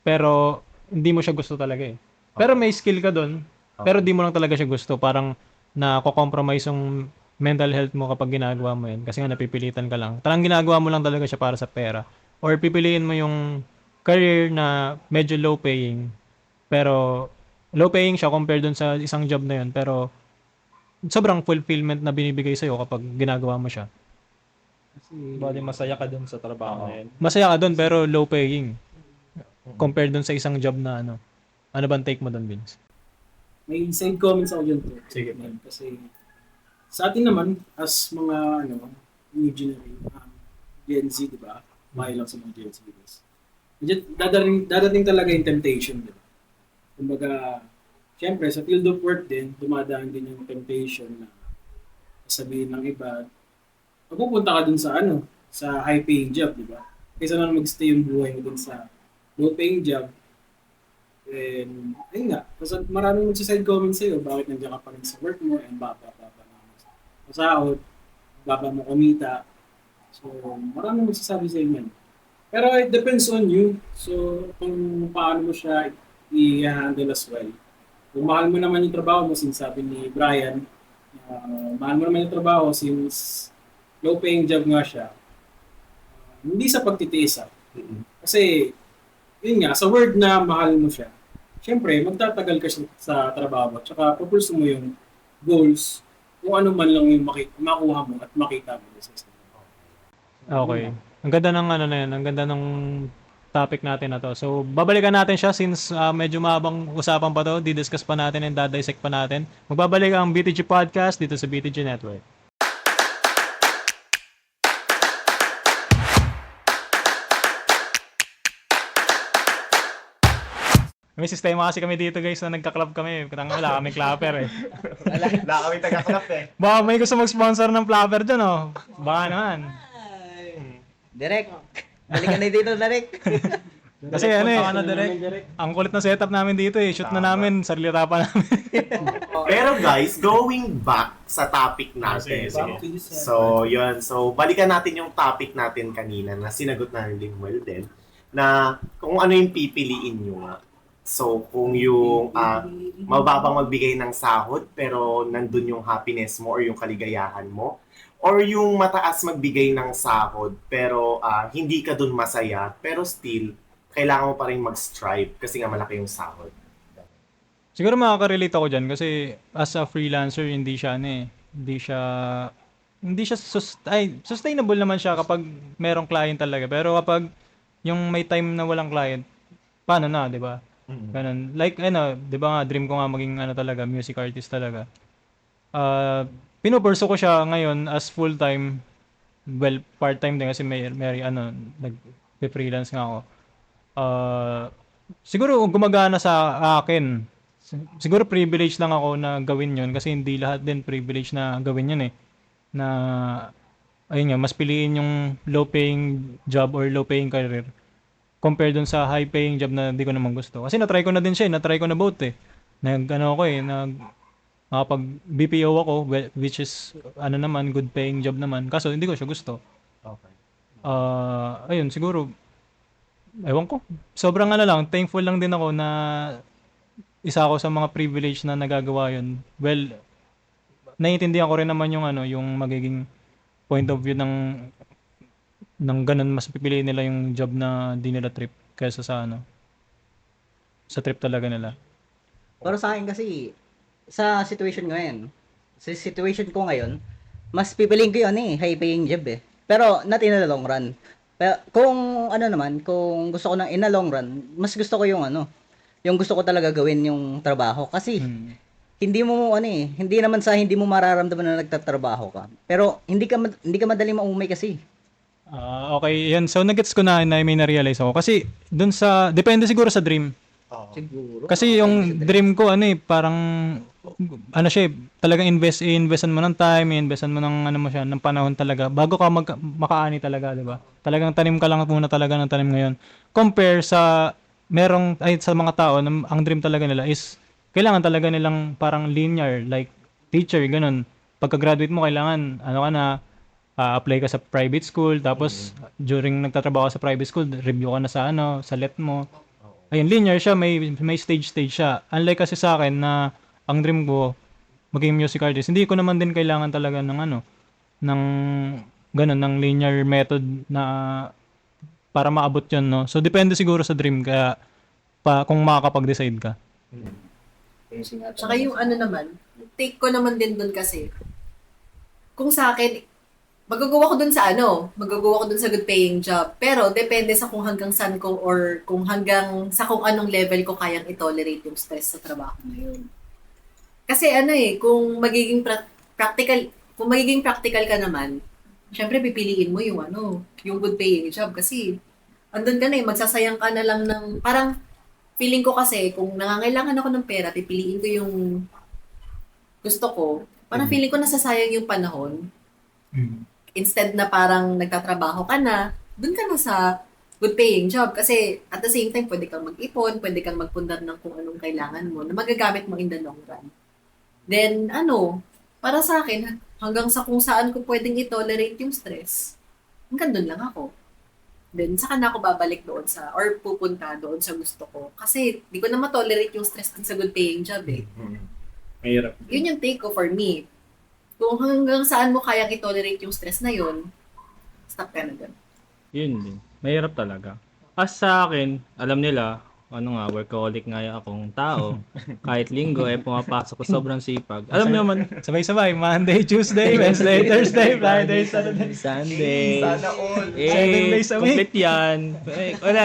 pero hindi mo siya gusto talaga eh. Pero may skill ka doon. Pero di mo lang talaga siya gusto. Parang nako-compromise yung mental health mo kapag ginagawa mo yun. Kasi nga napipilitan ka lang. Talagang ginagawa mo lang talaga siya para sa pera. Or pipiliin mo yung career na medyo low paying. Pero low paying siya compared dun sa isang job na yun. Pero sobrang fulfillment na binibigay sa'yo kapag ginagawa mo siya. Bali masaya ka dun sa trabaho na yun. Masaya ka dun pero low paying. Compared dun sa isang job na ano. Ano bang take mo dun, Vince? May side comments ako dyan to. Sige. Kasi sa atin naman, as mga new generation, Gen Z, di ba? Mahal lang sa mga Gen Z. Dadating talaga yung temptation, di ba? Kumbaga, syempre, sa field of work din, dumadaan din yung temptation na sabihin ng iba, mapupunta ka dun sa sa high-paying job, di ba? Kaysa na mag-stay yung buhay mo dun sa low-paying job. And, ayun nga, kasi maraming magsaside comments sa'yo, bakit nandiyan ka pa rin sa work mo, and baba na masahod, baba mo kumita. So, maraming magsasabi sa'yo yan. Pero it depends on you. So, kung paano mo siya i-handle as well. Kung mahal mo naman yung trabaho mo, since sabi ni Brian, mahal mo naman yung trabaho since low-paying job nga siya, hindi sa pagtitiis. Kasi, yun nga, sa word na mahal mo siya, syempre, magtatagal ka sa trabaho mo, tsaka propulso mo yung goals, kung ano man lang yung makuha mo at makita mo. Okay. Ang ganda ng ang ganda ng topic natin na to. So, babalikan natin siya since medyo mahabang usapan pa to. Didiscuss pa natin and dadissect pa natin. Magbabalik ang BTG Podcast dito sa BTG Network. May sistema kasi kami dito guys na nagka-club kami. Wala kami clapper eh. Wala kami taga-clap eh. Baka may gusto mag-sponsor ng clapper dyan oh. Baka naman. Direk. Balikan na dito, Direk. Kasi ang kulit na setup namin dito eh. Shoot na namin, sarili pa namin. Pero guys, going back sa topic natin. So, yun. So, balikan natin yung topic natin kanina na sinagot na ni Limuel din, na kung ano yung pipiliin nyo nga. So, kung yung mababang magbigay ng sahod pero nandun yung happiness mo or yung kaligayahan mo, or yung mataas magbigay ng sahod pero hindi ka dun masaya, pero still, kailangan mo pa rin mag-strive kasi nga malaki yung sahod. Siguro makaka-relate ako dyan kasi as a freelancer, hindi siya sustainable naman siya kapag merong client talaga. Pero kapag yung may time na walang client, paano na, di ba? Ganun. Like, di ba nga, dream ko nga maging talaga, music artist talaga. Pinupurso ko siya ngayon as full-time, well, part-time din kasi may nag-freelance nga ako. Siguro gumagana sa akin. Siguro privilege lang ako na gawin yun kasi hindi lahat din privilege na gawin yun eh. Na, ayun nga, mas piliin yung low-paying job or low-paying career compared dun sa high-paying job na hindi ko naman gusto. Kasi na-try ko na din siya, na-try ko na both eh. Nakapag BPO ako, which is, naman, good-paying job naman. Kaso, hindi ko siya gusto. Okay. Ayun, siguro, ewan ko, sobrang ano lang, thankful lang din ako na isa ako sa mga privilege na nagagawa yun. Well, naiintindihan ko rin naman yung ano, yung magiging point of view ng ganun, mas pipiliin nila yung job na di nila trip kaysa sa ano, sa trip talaga nila. Pero sa akin kasi, sa situation ngayon, sa situation ko ngayon, mas pipiliin ko yun high paying job Pero not in the long run. Pero kung ano naman, kung gusto ko ng in the long run, mas gusto ko yung yung gusto ko talaga gawin yung trabaho. Kasi, hindi mo hindi naman sa hindi mo mararamdaman na nagtatrabaho ka. Pero hindi ka madaling maumay kasi. Okay, yan. So, nagets ko na may na-realize ako. Kasi, dun sa, depende siguro sa dream. Siguro. Kasi yung dream ko, parang, ano siya, talagang investan mo ng time, investan mo ng, ano mo siya, ng panahon talaga, bago ka makaani talaga, di ba? Talagang tanim ka lang muna talaga ng tanim ngayon. Compare sa, sa mga tao, ang dream talaga nila is, kailangan talaga nilang parang linear, like, teacher, ganun. Pagka-graduate mo, kailangan, ano ka na, apply ka sa private school, tapos during nagtatrabaho ka sa private school, review ka na sa sa let mo. Ayun, linear siya, may stage siya. Unlike kasi sa akin na ang dream ko maging music artist. Hindi ko naman din kailangan talaga ng ng ganun, ng linear method na para maabot 'yon, no. So depende siguro sa dream kaya kung makakapag-decide ka. Tsaka yung ano naman, take ko naman din dun kasi, kung sa akin, magagawa ko dun sa good paying job. Pero depende sa kung hanggang saan ko or kung hanggang sa kung anong level ko kayang i-tolerate yung stress sa trabaho na yun. Kasi kung magiging practical ka naman, syempre pipiliin mo yung yung good paying job kasi andun ka magsasayang ka na lang ng, parang feeling ko kasi kung nangangailangan ako ng pera, pipiliin ko yung gusto ko, parang feeling ko nasasayang yung panahon. Instead na parang nagtatrabaho ka na, dun ka na sa good paying job. Kasi at the same time, pwede kang mag-ipon, pwede kang magpundar ng kung anong kailangan mo na magagamit mo in the long run. Then, para sa akin, hanggang sa kung saan ko pwedeng i-tolerate yung stress, hanggang dun lang ako. Then, saka na ako babalik doon or pupunta doon sa gusto ko. Kasi, di ko na ma-tolerate yung stress sa good paying job Mahirap. Yun yung take ko for me. Kung hanggang saan mo kayang i-tolerate yung stress na yun, stop ka na dun. Yun din. Mahirap talaga. As sa akin, alam nila, workaholic nga akong tao. Kahit linggo, pumapasok ko sobrang sipag. Alam niyo naman, Sabay-sabay, Monday, Tuesday, Wednesday, Thursday, Friday, Saturday. Sunday. Sana all. 7 days a week. Complete yan. Wala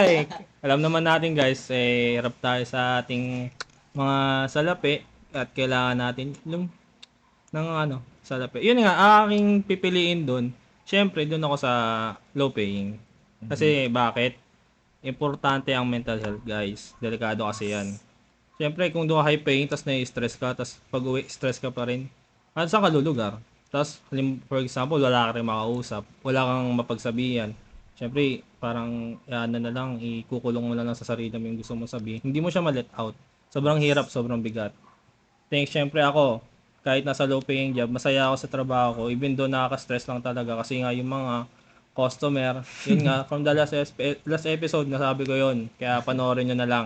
Alam naman natin guys, hirap tayo sa ating mga salapi at kailangan natin ng salapi. Yun nga, aking pipiliin doon. Siyempre, doon ako sa low paying. Kasi bakit? Importante ang mental health, guys. Delikado kasi yan. Siyempre, kung doon ka high paying, tas na-stress ka, tas pag-uwi, stress ka pa rin, at saan ka lulugar? Tas, for example, wala ka rin makausap, wala kang mapagsabihan. Siyempre, parang, na lang, ikukulong mo na lang sa sarili mo yung gusto mo sabihin. Hindi mo siya ma-let out. Sobrang hirap, sobrang bigat. Siyempre ako, kahit nasa low paying job, masaya ako sa trabaho ko, even though nakaka-stress lang talaga kasi nga yung mga customer, yun nga, from the last episode, nasabi ko yun, kaya panoorin nyo na lang.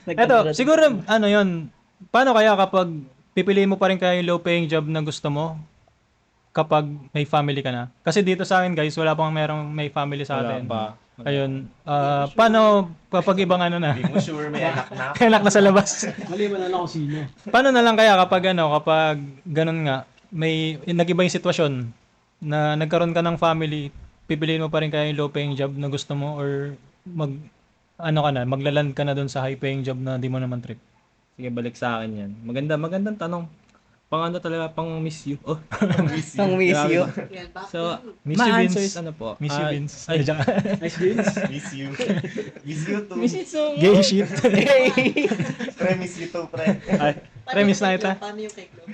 Eto, siguro, yun, paano kaya kapag pipiliin mo pa rin kaya yung low paying job na gusto mo kapag may family ka na? Kasi dito sa akin guys, wala pang may family sa Wala atin. pa. Ayun, paano kapag ibang na? Hindi mo sure may anak na. May anak na sa labas. Maliban na lang kung sino. Paano na lang kaya kapag ganun nga, may nag-iba yung sitwasyon na nagkaroon ka ng family, pipiliin mo pa rin kaya yung low paying job na gusto mo or maglaland ka na doon sa high paying job na di mo naman trip? Sige, balik sa akin yan. Magandang tanong. Talaga, pang miss you. Oh. Nang miss Grabe you. ba? Yan, back So, to you. Miss you, ma-answer Vince. is po. Miss you, Vince. Ay, Nice beans. Miss you. Miss you too. miss you so much. Gay shit. Pre, miss you too, pre. Ay, premise na ita. Paano yung cake lang?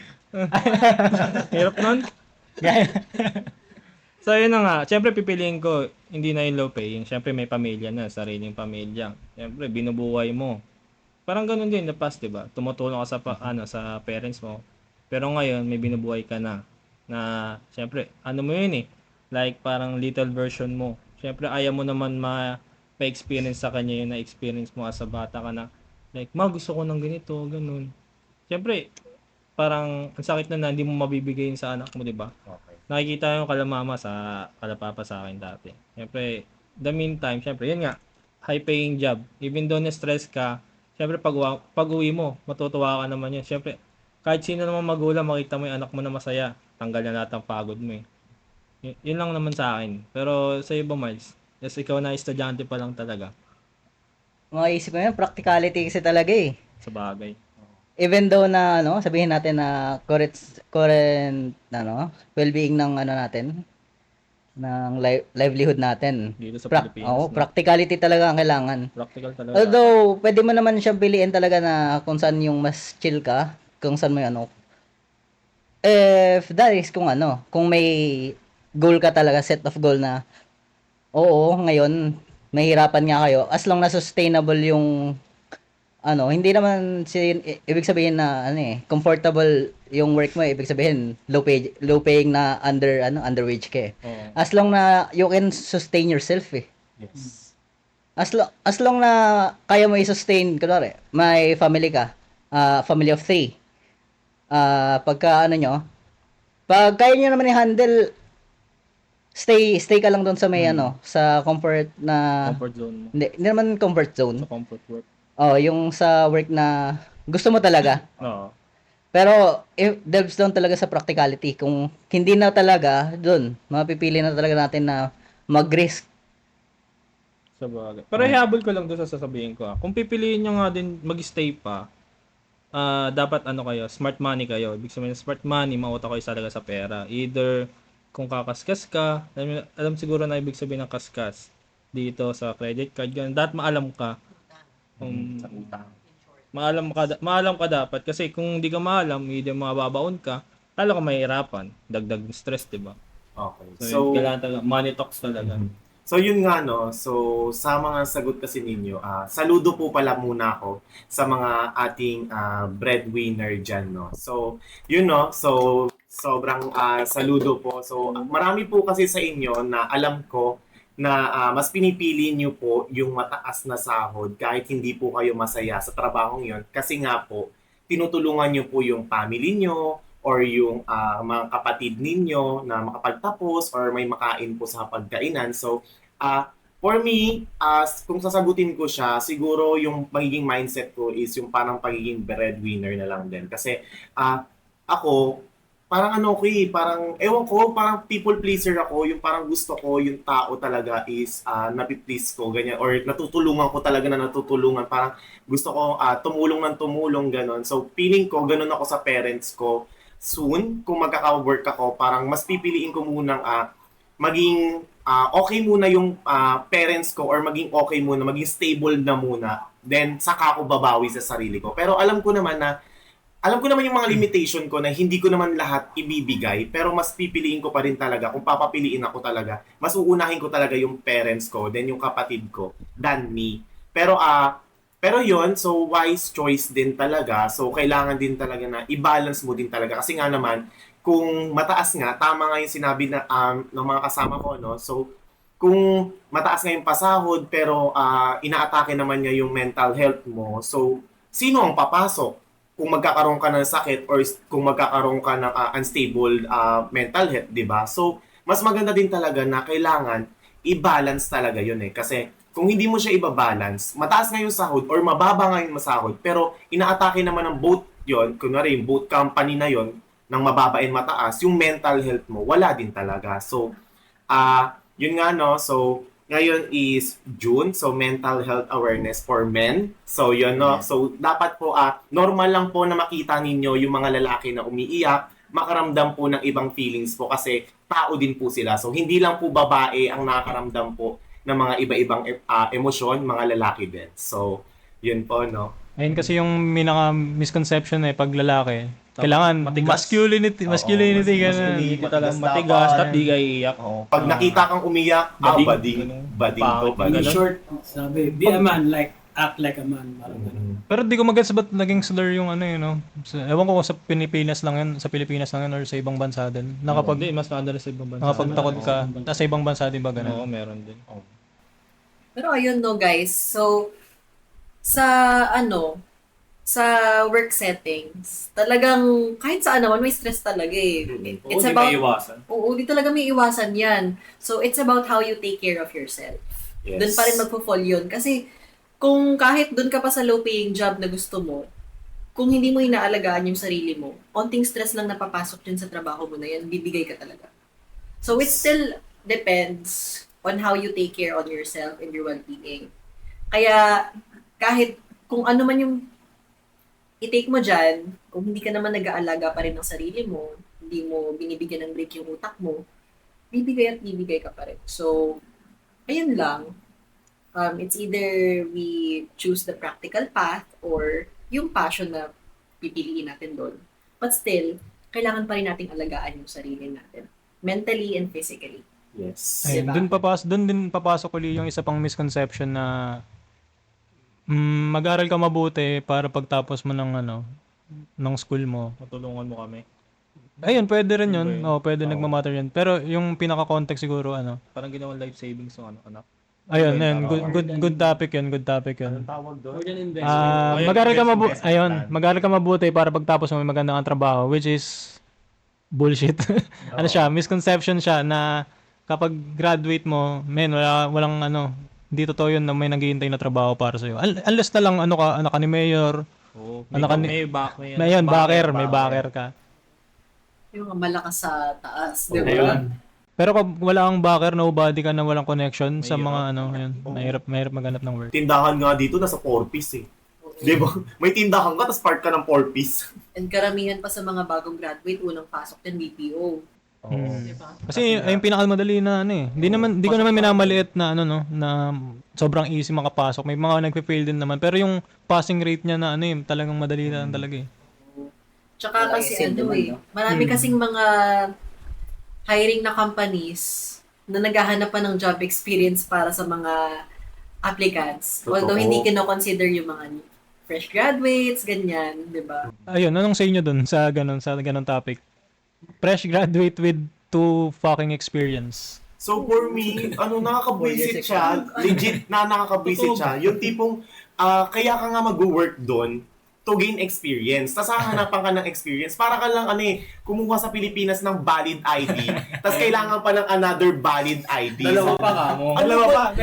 Hirap nun. So, yun na nga. Siyempre, pipiliin ko, hindi na yung low paying. Siyempre, may pamilya na, sariling pamilya. Siyempre, binubuhay mo. Parang ganun din, the past, diba? Tumutulong ka sa parents mo. Pero ngayon, may binubuhay ka na. Na, siyempre, mo yun like, parang little version mo Syempre, ayaw mo naman pa-experience sa kanya yung na-experience mo as a bata ka na, like, gusto ko ng ganito, ganun. Syempre, parang ang sakit na hindi mo mabibigay yun sa anak mo, di ba? Okay. Nakikita yung kalamama sa kalapapa sa akin dati. Syempre, the meantime, syempre, yun nga, high-paying job. Even though na-stress ka, syempre, pag uwi mo, matutuwa ka naman yun. Syempre, kahit sino naman magulang, makita mo yung anak mo na masaya, tanggal na lahat ng pagod mo eh. Yun lang naman sa akin. Pero sa iba, Miles, yes, ikaw na estudyante pa lang talaga Maisip mo yun, practicality kasi talaga eh. sa bagay. Even though na sabihin natin na current well-being ng natin, ng livelihood natin. Dito sa Pilipinas. Oo, No? practicality talaga ang kailangan. Practical talaga. Although, pwede mo naman siya piliin talaga na kung saan yung mas chill ka, kung saan mo yung If that is kung may goal ka talaga, set of goal na, oo, ngayon, mahirapan nga kayo, as long na sustainable yung hindi naman ibig sabihin na comfortable yung work mo, ibig sabihin low paying na underwage ka eh. Oo. As long na you can sustain yourself eh. Yes. As long na kaya mo i-sustain, kunwari, may family ka, family of 3. Pagka pag kaya nyo naman i-handle, stay ka lang doon sa may sa comfort na, Comfort zone mo. hindi naman comfort zone. Sa comfort work. Oh, yung sa work na gusto mo talaga. Oo. Pero if delves down talaga sa practicality, kung hindi na talaga doon, mapipili na talaga natin na mag-risk. Sa bagay. Pero ihabol ko lang doon sa sasabihin ko. Kung pipiliin nyo nga din mag-stay pa, dapat kayo, smart money kayo. Ibig sabihin, smart money, mauta kayo talaga sa pera. Either kung kakaskas ka, alam siguro na ibig sabihin ng kaskas dito sa credit card, ganun. Dapat maalam ka. Kung Sa utang. maalam ka dapat. Kasi kung hindi ka maalam, hindi mababaon ka, lalo ka mahihirapan. Dagdag stress, di ba? Okay. So, kailangan talaga, money talks talaga. So yun nga no, so sa mga sagot kasi ninyo, saludo po pala muna ako sa mga ating breadwinner dyan no. So yun no, so sobrang saludo po. So marami po kasi sa inyo na alam ko na mas pinipili niyo po yung mataas na sahod kahit hindi po kayo masaya sa trabahong yon kasi nga po tinutulungan niyo po yung family niyo or yung mga kapatid ninyo na makapagtapos or may makain po sa pagkainan. So, for me, kung sasagutin ko siya, siguro yung magiging mindset ko is yung parang pagiging breadwinner na lang din. Kasi ako, parang parang, ewan ko, parang people pleaser ako, yung parang gusto ko, yung tao talaga is napiplease ko, ganyan, or natutulungan ko talaga na natutulungan, parang gusto ko tumulong ng tumulong, ganon. So, feeling ko, ganon ako sa parents ko, soon, kung magkaka-work ako, parang mas pipiliin ko munang maging okay muna yung parents ko or maging okay muna, maging stable na muna. Then, saka ako babawi sa sarili ko. Pero alam ko naman yung mga limitation ko na hindi ko naman lahat ibibigay, pero mas pipiliin ko pa rin talaga, kung papapiliin ako talaga, mas uunahin ko talaga yung parents ko, then yung kapatid ko, than me. Pero yon, so wise choice din talaga. So kailangan din talaga na i-balance mo din talaga. Kasi nga naman, kung mataas nga, tama nga yung sinabi na ng mga kasama ko, no? So kung mataas nga yung pasahod, pero inaatake naman niya yung mental health mo, so sino ang papasok? Kung magkakaroon ka ng sakit or kung magkakaroon ka ng unstable mental health, di ba? So mas maganda din talaga na kailangan i-balance talaga yun eh. Kasi kung hindi mo siya i-balance, mataas nga yung sahod or mababa nga yung masahod, pero inaatake naman ng both yon, kunwari yung both company na yon, ng mababa and mataas, yung mental health mo, wala din talaga. So, yun nga no, so ngayon is June, so mental health awareness for men. So yun no, so dapat po normal lang po na makita ninyo yung mga lalaki na umiiyak, makaramdam po ng ibang feelings po kasi tao din po sila. So hindi lang po babae ang nakakaramdam po ng mga iba-ibang emosyon, mga lalaki din. So yun po no. Ayun kasi yung misconception pag lalaki. Kailangan Matigas. masculinity ganun. Hindi talagang matigas, at di ka iiyak. Pag nakita kang umiyak, bading to, bading. In short, sabi, be a man like act like a man. Parang ganun. Pero di ko magets ba't naging slur yung ano yun, no? Ewan ko kung sa Pilipinas lang yun, or sa ibang bansa din. Hindi, mas maanda sa ibang bansa. Nakapagtakot ka, nasa ibang bansa din ba ganun? Oo, meron din. Pero ayun no guys, so sa sa work settings, talagang kahit saan naman may stress talaga eh. It's Hindi about, maiwasan. oo, di talaga may iwasan yan. So it's about how you take care of yourself. Yes. Doon pa rin magpo-fall yun. Kasi kung kahit doon ka pa sa low-paying job na gusto mo, kung hindi mo inaalagaan yung sarili mo, onting stress lang napapasok dyan sa trabaho mo na yan, bibigay ka talaga. So it still depends on how you take care on yourself and your well-being. Kaya kahit kung ano man yung i-take mo dyan, kung hindi ka naman nag-aalaga pa rin ng sarili mo, hindi mo binibigyan ng break yung utak mo, bibigay at bibigay ka pa rin. So, ayun lang. It's either we choose the practical path or yung passion na pipiliin natin doon. But still, kailangan pa rin nating alagaan yung sarili natin. Mentally and physically. Yes. Ayun, Diba? doon din papasok ulit yung isa pang misconception na mag-aral ka mabuti para pagtapos mo ng school mo. Matulungan mo kami. Ayun, pwede rin yun. Ano ba yun? Oo, pwede Oo. nagmamatter yun. Pero yung pinaka-context siguro, Parang ginawang life savings ng anak. ayun, Okay, ayun, tama. good topic yun, good topic yun. Anong tawag doon? More than invest. Mag-aral ka investment ayun, plan. mag-aral ka mabuti para pagtapos mo may magandang trabaho, which is bullshit. Ano siya, misconception siya na kapag graduate mo, walang hindi totoo yun na may naghihintay na trabaho para sa'yo. Unless na lang anak ka ni Mayor, Oo, Ano ka ni- may back, may yun, may backer ka. Yung mga malakas sa taas, di ba? Ayun. Pero kung wala kang backer, nobody ka na walang connection sa mga Mahirap. yun. Mahirap maghanap ng work. Tindahan nga dito, nasa 4-piece eh. Di ba? May tindahan ka, tapos part ka ng 4-piece. And karamihan pa sa mga bagong graduate, unang pasok din BPO. Diba? Kasi ayun pinakamadali na Hindi ko naman minamaliit na na sobrang easy makapasok. May mga nagpe-fail din naman. Pero yung passing rate niya na talagang madali lang talaga eh. Tsaka Wala kasi isin naman, no? marami kasing mga hiring na companies na naghahanap pa ng job experience para sa mga applicants. Totoo. Although hindi kino-consider yung mga fresh graduates, ganyan, di ba? Ayun, anong sa inyo dun sa ganun topic? Fresh graduate with 2 fucking experience. So for me, nakakabwisit siya. Legit na nakakabwisit siya. Yung tipong, kaya ka nga mag-work doon to gain experience. Tapos hahanapan ka ng experience. Para ka lang, kumuha sa Pilipinas ng valid ID. Tapos kailangan pa ng another valid ID. Dalawa pa nga mo. Dalawa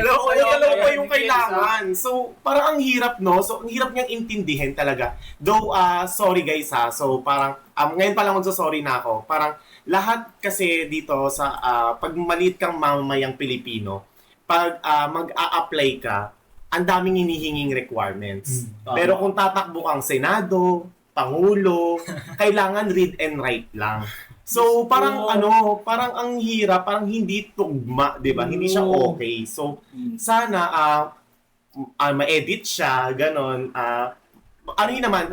pa yung kailangan. So, parang ang hirap, no? So, ang hirap niyang intindihin talaga. Though, sorry guys ha. So, parang, ngayon pa lang magsasorry na ako. Parang, lahat kasi dito sa, pag maliit kang mamamayang Pilipino, pag mag-a-apply ka, ang daming hinihinging requirements. Pero kung tatakbo kang Senado, Pangulo, kailangan read and write lang. So, parang parang ang hirap, parang hindi tugma, 'di ba? Hindi siya okay. So, sana ma-edit siya, ganon.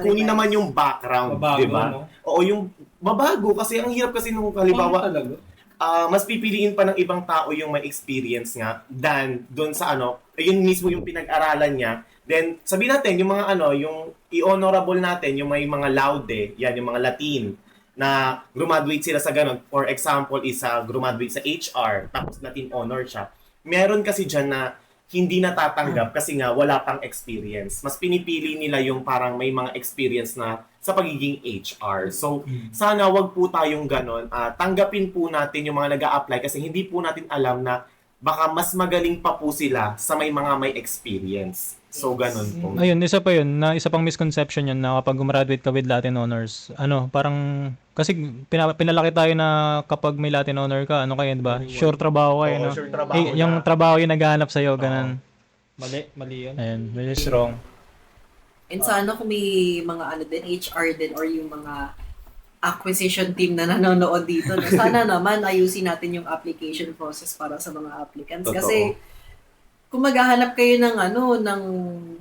Kunin naman yung background, 'di ba? Oo, yung mabago kasi ang hirap kasi nung halimbawa, mas pipiliin pa ng ibang tao yung may experience nga than doon sa yun mismo yung pinag-aralan niya. Then, sabihin natin, yung mga yung i-honorable natin, yung may mga laude, yan, yung mga Latin, na graduate sila sa ganun. For example, graduate sa HR, tapos Latin honor siya. Meron kasi dyan na hindi natatanggap kasi nga wala pang experience. Mas pinipili nila yung parang may mga experience na sa pagiging HR. So, sana wag po tayong ganon. Tanggapin po natin yung mga nag-a-apply kasi hindi po natin alam na baka mas magaling pa po sila sa may mga may experience. So, ganon po. Ayun, isa pang misconception yun na kapag gumraduate ka with Latin honors, parang, kasi pinalaki tayo na kapag may Latin honor ka, di ba? Sure trabaho kayo, no? Sure trabaho Yung na. trabaho yung naghahanap sa'yo, ganun. Mali yun. Ayun, very strong. And sana kung may mga HR din or yung mga acquisition team na nanonood dito, no? Sana naman ayusin natin yung application process para sa mga applicants. Totoo. Kasi kung maghahanap kayo ng ng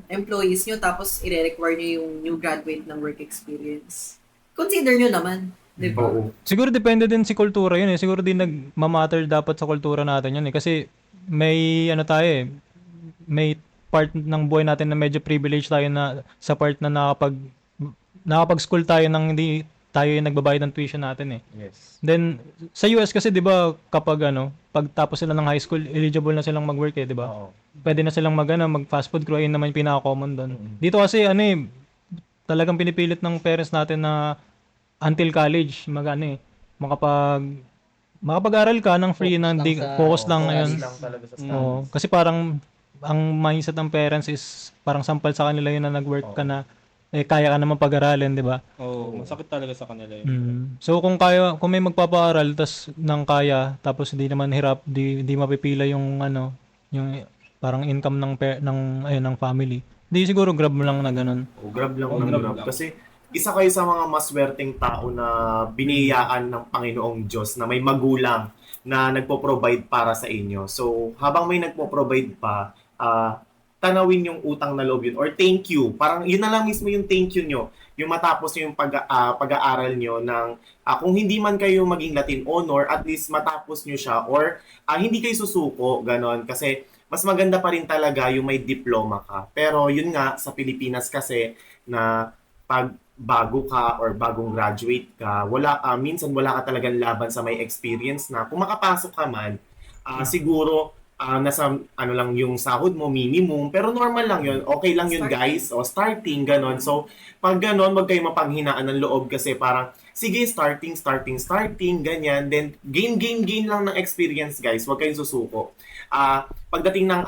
employees nyo tapos i-require nyo yung new graduate ng work experience, consider nyo naman. Di ba? Oo. Siguro depende din si kultura yun eh. Siguro din nagmamatter dapat sa kultura natin yun eh. Kasi may tayo eh. May part ng buhay natin na medyo privileged tayo na sa part na nakapag-school tayo nang hindi tayo yung nagbabayad ng tuition natin eh. Yes. Then sa US kasi 'di ba kapag pagtapos sila ng high school, eligible na silang mag-work eh, 'di ba? Oo. Pwede na silang mag fast food crew, ayun naman yung pinaka-common doon. Dito kasi talagang pinipilit ng parents natin na until college makapag-aral ka ng free focus lang ngayon. focus lang talaga sa Oo, kasi parang ang mindset ng parents is parang sampal sa kanila yun na nag-work ka na kaya ka naman pag-aralin, 'di ba? Oo, masakit talaga sa kanila yun. So kung may magpapaaral tas nang kaya tapos hindi naman hirap, di mapipila yung yung parang income ng family. Di siguro grab mo lang na ganun. Grab lang Oh, ng grab grab. lang. Kasi isa kayo sa mga maswerteng tao na biniyayaan ng Panginoong Diyos na may magulang na nagpo-provide para sa inyo. So, habang may nagpo-provide pa, tanawin yung utang na loob yun or thank you. Parang yun na lang mismo yung thank you nyo. Yung matapos yung pag-aaral nyo ng kung hindi man kayo maging Latin honor, at least matapos nyo siya or hindi kayo susuko, ganon. Kasi mas maganda pa rin talaga yung may diploma ka. Pero yun nga, sa Pilipinas kasi na pag bago ka or bagong graduate ka, minsan wala ka talagang laban sa may experience na kung makapasok ka man, siguro nasa lang yung sahod mo, minimum, pero normal lang yun, okay lang yun guys, o starting, ganon. So, pag ganon, wag kayo mapanghinaan ng loob kasi parang, sige, starting, ganyan, then gain lang ng experience guys, wag kayong susuko. Pagdating ng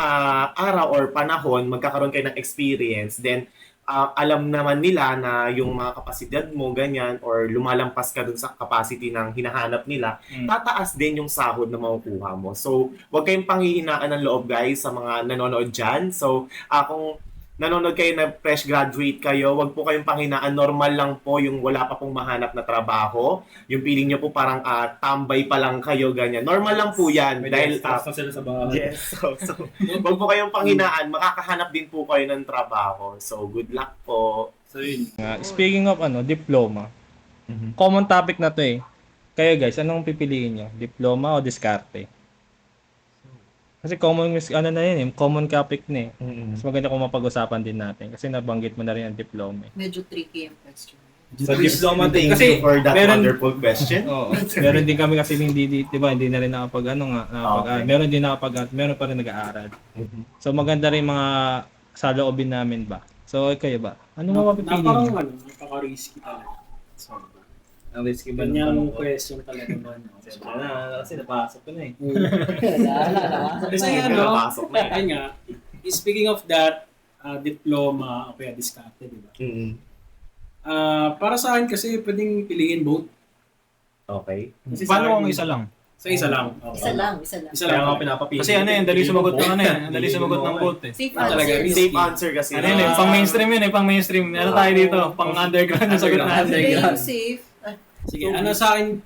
araw or panahon, magkakaroon kayo ng experience, then alam naman nila na yung mga kapasidad mo, ganyan, or lumalampas ka dun sa capacity ng hinahanap nila, tataas din yung sahod na makukuha mo. So, huwag kayong panghihinaan ng loob, guys, sa mga nanonood dyan. So, kung nanonood kayo na fresh graduate kayo, wag po kayong panghinaan. Normal lang po yung wala pa pong mahanap na trabaho. Yung feeling nyo po parang tambay pa lang kayo, ganyan. Normal lang po yan. Dahil na sila sa bahay. yes, so wag po kayong panghinaan, makakahanap din po kayo ng trabaho. So, good luck po. So yun. Speaking of diploma. Common topic na to eh. Kaya guys, anong pipiliin nyo? Diploma o diskarte? Kasi common topic na eh. Mas maganda kung mapag-usapan din natin kasi nabanggit mo na rin ang diploma eh. Medyo tricky yung question. Sa diploma Thank kasi you for that meron- wonderful question. Oo. Meron din kami kasi hindi na rin meron pa rin nag-aaral. So maganda rin mga saloobin namin ba. So kayo ba? Ano mo mapipili niyo? Napaka-risky talaga. So, Ang risky ba ganyan question talaga man. Kasi napasok ko na eh. Kasi Napasok na eh. ayun nga, speaking of that, diploma o kaya diskarte, di ba? Para sa akin kasi pwedeng piliin both. Okay. Kasi sa Paano akin- kung isa lang? Sa isa lang. Isa lang. Isa lang. pinapapili. Kasi dali sumagot ng dali sumagot ng both eh. Safe Talaga, answer. Safe answer kasi. Pang mainstream yun pang mainstream. Ano tayo dito? Pang underground yung sagot natin. Playing safe. Sige, ano sa akin,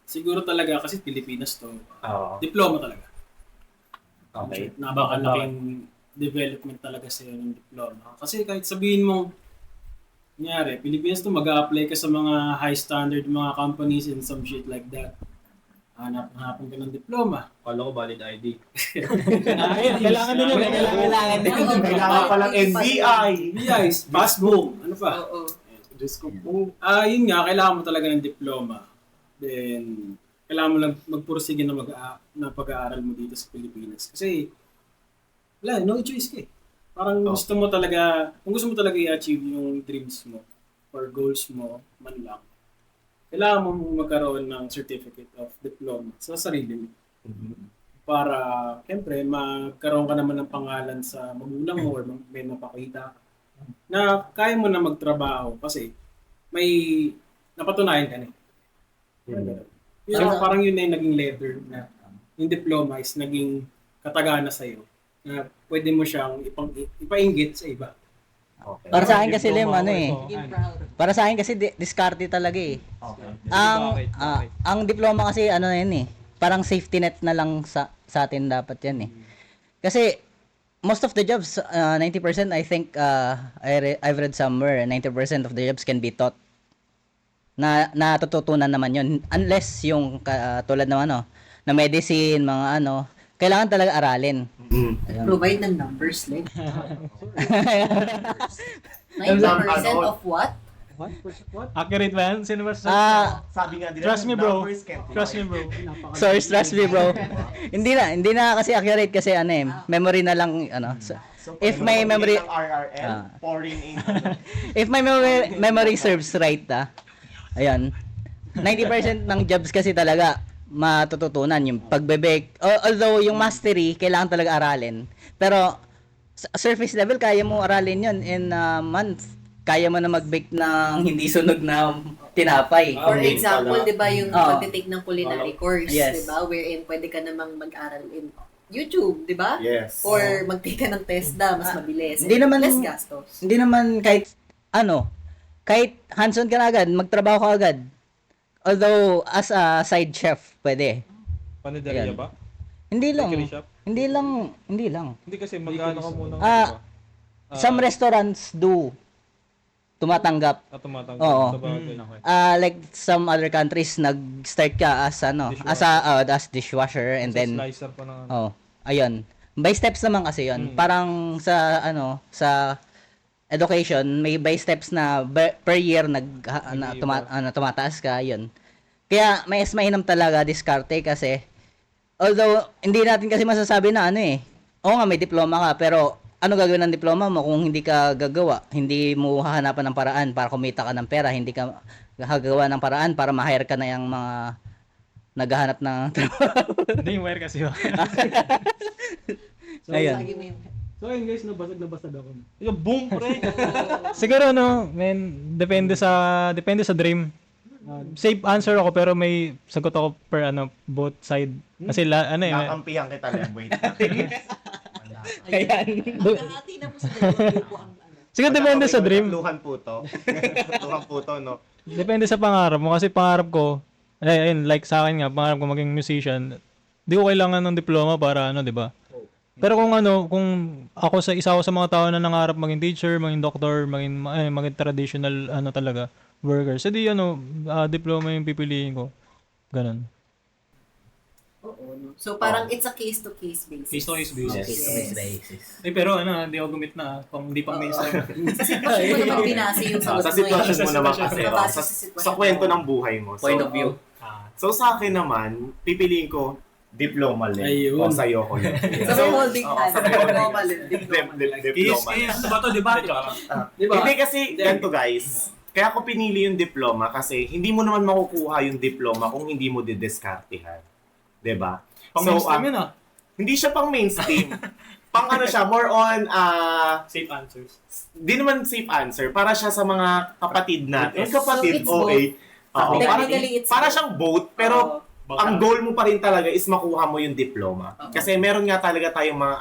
siguro talaga kasi Pilipinas to, Oo. diploma talaga. Okay. Napakalaking development talaga sa ng diploma. Kasi kahit sabihin mo, kunyari, Pilipinas to, mag-a-apply ka sa mga high standard mga companies and some shit like that. Hanap-hanapan ka ng diploma. Kala ko valid ID. Kailangan din yun. Kailangan din. Kailangan palang NBI. Yes, passbook. Ano pa? Oo. Diyos ko po. Yun nga, kailangan mo talaga ng diploma. Then, kailangan mo lang magpursige na pag-aaral mo dito sa Pilipinas. Kasi, wala, no choice ka eh. Parang gusto mo talaga, kung gusto mo talaga i-achieve yung dreams mo or goals mo, man lang, kailangan mo magkaroon ng certificate of diploma sa sarili mo. Para, siyempre, magkaroon ka naman ng pangalan sa magulang mo or may mapakita ka na kaya mo na magtrabaho kasi may napatunayan ka na eh. Parang yun na yung naging letter na yung diploma is naging katagana sa'yo na pwede mo siyang ipainggit sa iba. Okay. Para sa akin kasi Be proud. para sa akin kasi diskarte talaga eh. Ang diploma kasi parang safety net na lang sa atin dapat yan eh. Kasi most of the jobs, 90% I think I've read somewhere 90% of the jobs can be taught. Natututunan naman 'yon unless yung tulad ng na medicine, mga kailangan talaga aralin. Mm. Ayun. Provide ng numbers, like. 90% Ano? of what? Accurate ba yan? Sino ba? Sabi nga nila, Trust me, bro. numbers can't lie. Trust me, bro. Source, trust me, bro. Hindi na kasi accurate kasi ano eh, memory na lang ano. So, So, if pag may nagbibigay memory ng RRL, pouring in. if my memory serves right, ayan. 90% ng jobs kasi talaga matututunan yung pagbe-bake. Although yung mastery kailangan talaga aralin. Pero sa surface level kaya mo aralin 'yon in a month. Kaya mo na mag-bake ng hindi sunog na tinapay. For example, di ba yung Oo. pagtitake ng culinary course, Yes. di ba? Wherein pwede ka namang mag-aral in YouTube, di ba? Yes. Or mag-take ka ng TESDA, mas mabilis. Hindi naman- Less gastos. Hindi naman kahit kahit hands-on ka na agad, magtrabaho ka agad. Although as a side chef, pwede. Panaderia Ayan. ba? Hindi lang. Bakery shop? Hindi lang. Hindi kasi magkano ka muna. Some restaurants do tumatanggap. Tumatanggap Oo. sa bagay. Like some other countries nag-start ka as as dishwasher and then Slicer pa ng ayun. By steps naman kasi 'yon. Parang sa education may by steps na per year tumataas ka 'yon. Kaya may mainam talaga diskarte kasi although hindi natin kasi masasabi na oo nga may diploma ka pero ano gagawin ng diploma mo kung hindi ka gagawa? Hindi mo hahanapan ng paraan para kumita ka ng pera, hindi ka gagawa ng paraan para ma-hire ka na yung mga naghahanap ng trabaho. Hindi yung wire kasi yun. Ayun. So ayun guys, nabasag ako. Yung boom, pre! Siguro depende sa dream. Safe answer ako pero may sagot ako per both side. Kasi Nakampihan kita lang. Wait. Ayan. Nakahati na po sa dalawang grupo ang siguro depende sa dream. Luhan po to. Luhan po to, no? Depende sa pangarap mo kasi pangarap ko, ayun, like sa akin nga, pangarap ko maging musician. Di ko kailangan ng diploma para di ba? Pero kung isa ako sa mga tao na nangarap maging teacher, maging doctor, maging traditional talaga worker. So diploma yung pipiliin ko. Ganun. Oo, no? So parang it's a case-to-case basis. Case-to-case basis. Yes. Pero hindi ako gumit na kung hindi pang mainstream. Sa sitwasyon mo naman binase yung sagot Sa mo sitwasyon mo naman kasi, Mabase sa, sa sitwasyon sa kwento ng buhay mo. Point of view. So sa akin naman, pipiliin ko diploma lang. Ayun. O sa'yo ko yun. Sabi holding Oo, hands. sabi holding Diploma hands. lang. Diploma. Ano ba to, di ba? Di ba? Hindi kasi, ganito guys. Kaya ako pinili yung diploma kasi hindi mo naman makukuha yung diploma kung hindi mo didiskartehan. 'Di ba? Pang mainstream yun Hindi siya pang mainstream. Pang siya, more on, Safe answers. di naman safe answer. Para siya sa mga kapatid natin. Yes. Kapatid, So, it's Oo, Technically, it's para both. siyang both, pero ang goal mo pa rin talaga is makuha mo yung diploma. Kasi meron nga talaga tayong mga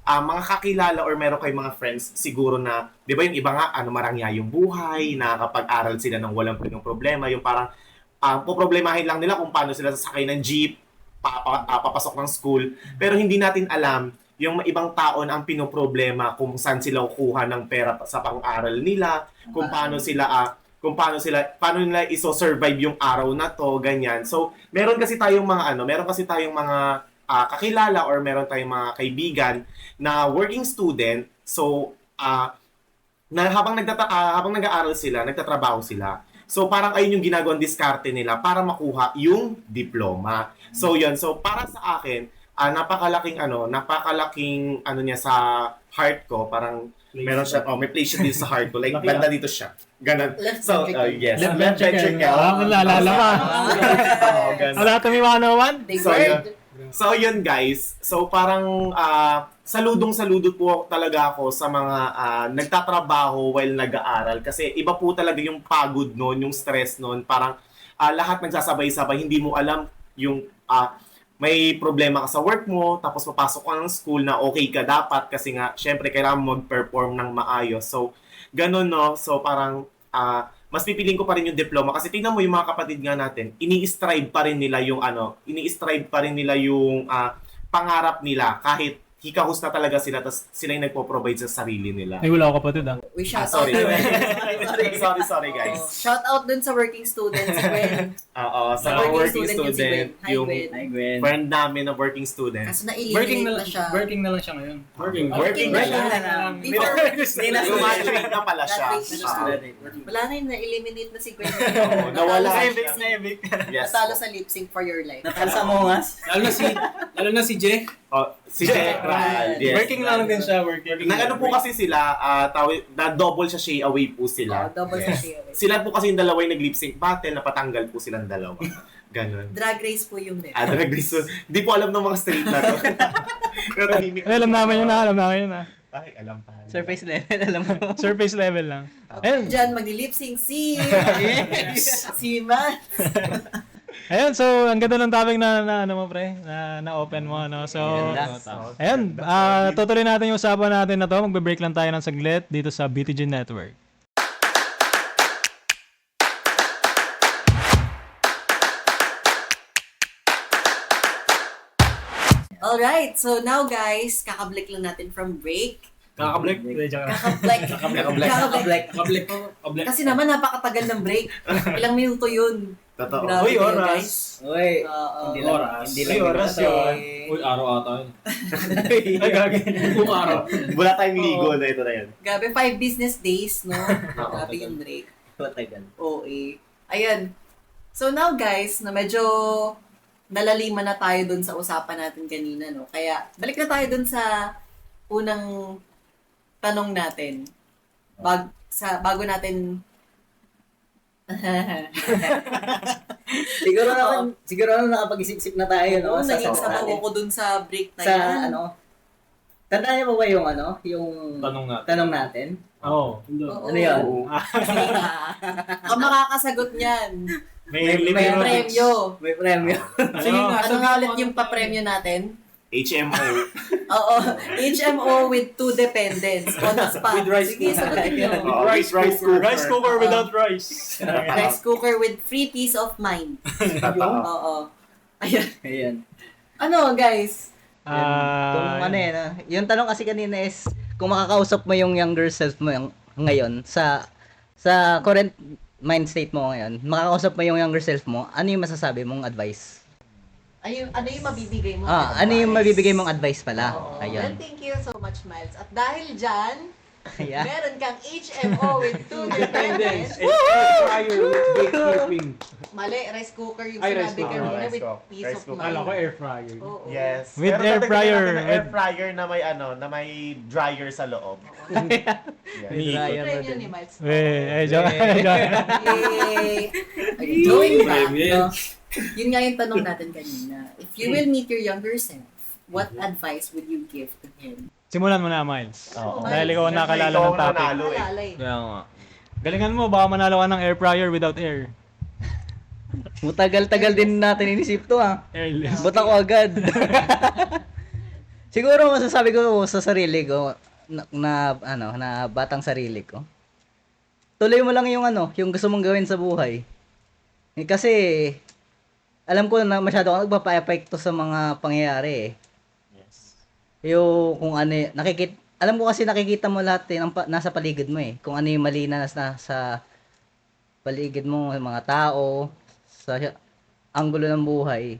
mga kakilala or meron kayong mga friends siguro na, 'di ba yung iba nga marangya yung buhay, nakakapag-aral sila ng walang problema, yung parang poproblemahin lang nila kung paano sila sasakay ng jeep, papasok ng school, pero hindi natin alam yung ibang tao na ang pinoproblema kung saan sila kukuha ng pera sa pang-aral nila, kung paano nila iso-survive yung araw na to, ganyan. So, meron kasi tayong mga kakilala or meron tayong mga kaibigan na working student. So, na habang nag-aaral sila, nagtatrabaho sila. So, parang ayun yung ginagawang diskarte nila para makuha yung diploma. So, yun. So, para sa akin, napakalaking niya sa heart ko. Parang meron siya, may place siya dito sa heart ko. Like, banda dito siya. Ganun. Left So, ventricle. yes. Left ventricle. Naalala pa. Ganun. Anatomy 101? Big So, word. So, yun guys. So, parang saludong-saludo po talaga ako sa mga nagtatrabaho while nag-aaral. Kasi iba po talaga yung pagod noon, yung stress noon. Parang lahat nagsasabay-sabay. Hindi mo alam yung may problema ka sa work mo, tapos papasok ka ng school na okay ka dapat kasi nga, syempre, kailangan mo mag-perform ng maayos. So, ganun, no? So, parang mas pipiliin ko pa rin yung diploma kasi tingnan mo yung mga kapatid nga natin, ini-strive pa rin nila yung pangarap nila kahit hikahos na talaga sila, tapos sila yung nagpo-provide sa sarili nila. Ay, wala ako kapatid ah. We shout Sorry. out. sorry guys. Shout out dun sa working students, Gwen. Oo, sa Working working student yun si student, Gwen. Hi, yung Gwen. Ay, Gwen. friend namin na working student. Kaso Working na-eliminate na, na siya. working na lang siya ngayon. Working na siya. siya. Before, Graduate na pala siya. Graduate na siya. Wala na yun, na-eliminate na si Gwen. Oo, nawala Natalo siya. Yes. Natalo sa lip sync for your life. Natal sa Mongas. Lalo na si Jay. Oh, si Jack Ral. Yes. Working lang din siya, working. Nag ano po kasi sila, na double siya shade away po sila. Double sa share. Sila po kasi yung dalawa yung nag-lip sync battle, napatanggal po silang dalawa. Ganon. Drag race po yung net. Drag race. Hindi po alam ng mga straight na to. Pero tahimik. Ay, alam namin yun ah. Ay, alam pa. Surface level, alam mo. Surface level lang. Ayun. Diyan, magli-lip sync si... si Matt. Ayun, so ang ganda ng topic na ano mo pre, na open mo ano. So ayun, tutuloy natin yung usapan natin na to. Magbe-break lang tayo ng saglit dito sa BTG Network. Alright, so now guys, kakablik lang natin from break. Kakablik. Kakablik. Kakablik. Kakablik. Kasi naman napakatagal ng break. Ilang minuto yun. Totoo. Grabe Uy, kayo, oras. guys. Uy, Oo. hindi lang, Oras. hindi Uy, lang oras minuto. yun. Uy, araw ata yun. Ay, gagi. Buong araw. Wala tayong ligo na ito na yun. Grabe, 5 business days, no? Grabe yung break. Matagal. OA. Ayan. So now guys, na medyo nalaliman na tayo dun sa usapan natin kanina, no? Kaya, balik na tayo dun sa unang tanong natin. Bago natin siguro nakapag-isip-isip na tayo, no? Oo, naging topic sabaw natin. ako dun sa break na Sa yan. ano, tandaan niyo ba yung ano, yung tanong natin? Oo. Oo. Ano yun? Ang makakasagot niyan. May Premyo. May premyo. Sige nga, Ano nga ulit yung pa-premyo natin? HMO. Oo. HMO with 2 dependents on the spot. With rice Sige, cooker. sagutin nyo. Rice cooker. Rice cooker without rice. Rice cooker with free peace of mind. Totoo. Oo. Ayun. Ayan. Ano, guys? Kung ano yun, yung tanong kasi kanina is, kung makakausap mo yung younger self mo ngayon, sa current mind state mo ngayon, makakausap mo yung younger self mo, ano yung masasabi mong advice? Ano yung mabibigay mo? Ano yung mabibigay mong advice pala? Oo. Ayun. Well, thank you so much, Miles. At dahil dyan, Ayan. meron kang HMO with 2 dependents. Fryer with gatekeeping. Mali, rice cooker yung Ay, rice sinabi cooker. kanina Rice with cooker. peace Rice of cooker. mind. Kala ko air fryer. Oo. Yes. With Pero air dadagdagan fryer. natin ng air fryer na may ano, na may dryer sa loob. Yes. May dryer na Premyo din. ni Miles. Joke. Yay! Going back, Premyo. no? Yun nga yung tanong natin kanina. If you will meet your younger self, what advice would you give to him? Simulan mo na, Miles. Oo. Dahil ikaw ang nakalala Ikaw ng ang topic. nanalo eh. Alala eh. Kaya nga. Galingan mo, baka manalo ka ng air fryer without air. Matagal-tagal din natin inisip to Airless. Buta ko agad. Siguro masasabi ko sa sarili ko na batang sarili ko. Tuloy mo lang yung yung gusto mong gawin sa buhay. Kasi alam ko na masyado ako nagpapa-epekto sa mga pangyayari eh. Yes. Yung kung ano, alam ko kasi nakikita mo lahat ng nasa paligid mo eh. Kung ano yung mali na sa paligid mo, yung mga tao, sa anggulo ng buhay.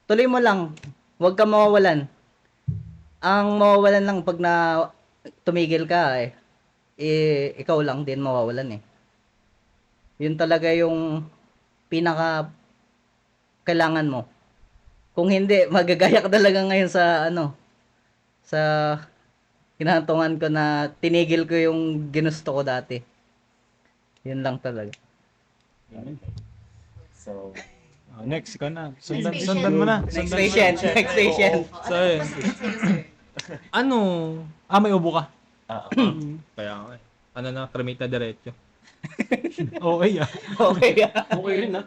Tuloy mo lang. Huwag kang mawawalan. Ang mawawalan lang pag na tumigil ka ikaw lang din mawawalan eh. Yun talaga yung pinaka kailangan mo. Kung hindi, magagaya ka talaga ngayon sa sa kinahantungan ko na tinigil ko yung ginusto ko dati. Yun lang talaga. So, Next, ikaw na. Next Sundan mo na. Next Sundan mo na. patient, next patient. So, yun. Ano? May ubo ka. Kaya nga eh. Ano na, cremate na diretso. Okay ah. Okay. Okay rin na.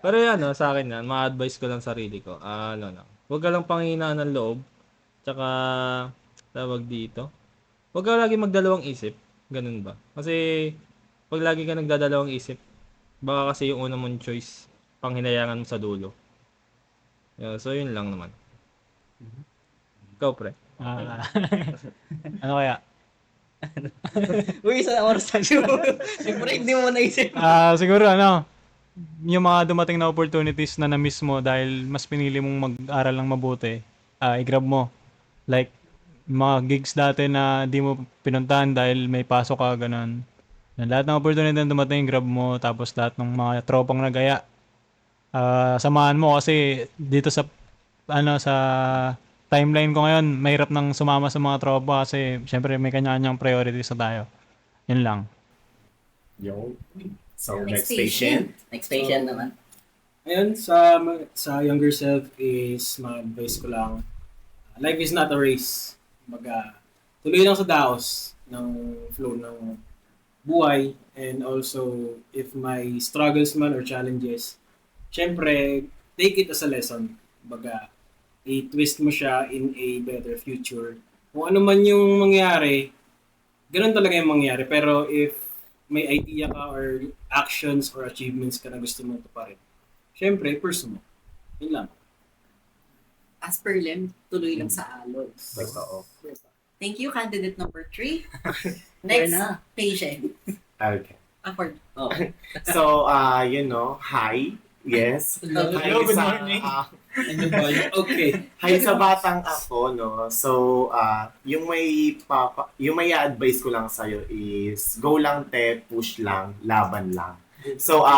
Pero yan, sa akin yan, ma-advise ko lang sarili ko. Huwag ka lang panghinaan ng loob. Tsaka, tawag dito. Huwag ka lagi magdalawang isip. Ganun ba? Kasi, pag lagi ka nagdadalawang isip, baka kasi yung una mong choice, panghinayangan mo sa dulo. Yeah, so, yun lang naman. Ikaw, pre. Ah, ano kaya? Uy, isang oras lang yun. Siyempre, hindi mo naisip. Siguro ano, yung mga dumating na opportunities na na-miss mo dahil mas pinili mong mag-aral ng mabuti, i-grab mo. Like, mga gigs dati na di mo pinuntahan dahil may pasok ka, ganun. Na lahat ng opportunity na dumating, grab mo. Tapos lahat ng mga tropang nagaya, samahan mo kasi dito sa sa timeline ko ngayon, mahirap nang sumama sa mga tropa kasi syempre may kanya-kanyang priorities na tayo. Yun lang. Yung, so, Next next patient. Next patient naman. Ayun, sa younger self is ma-advise ko lang, life is not a race. Tuloy lang sa daos ng flow ng buhay, and also if may struggles man or challenges, syempre take it as a lesson. I-twist mo siya in a better future. Kung ano man yung mangyari, ganun talaga yung mangyari. Pero if may idea ka or actions or achievements ka na gusto mong tuparin, syempre, pursue mo. Yun lang. As per Lem, tuloy lang sa alon. Totoo. Thank you, candidate number 3. Next Next, na. patient. Okay. Afford. Oh. So, hi. Yes. Hello, Hi good sa, morning. Ano ba yun? Okay. hi sa batang ako, no. So, yung may advice ko lang sa is go lang te, push lang, laban lang. So,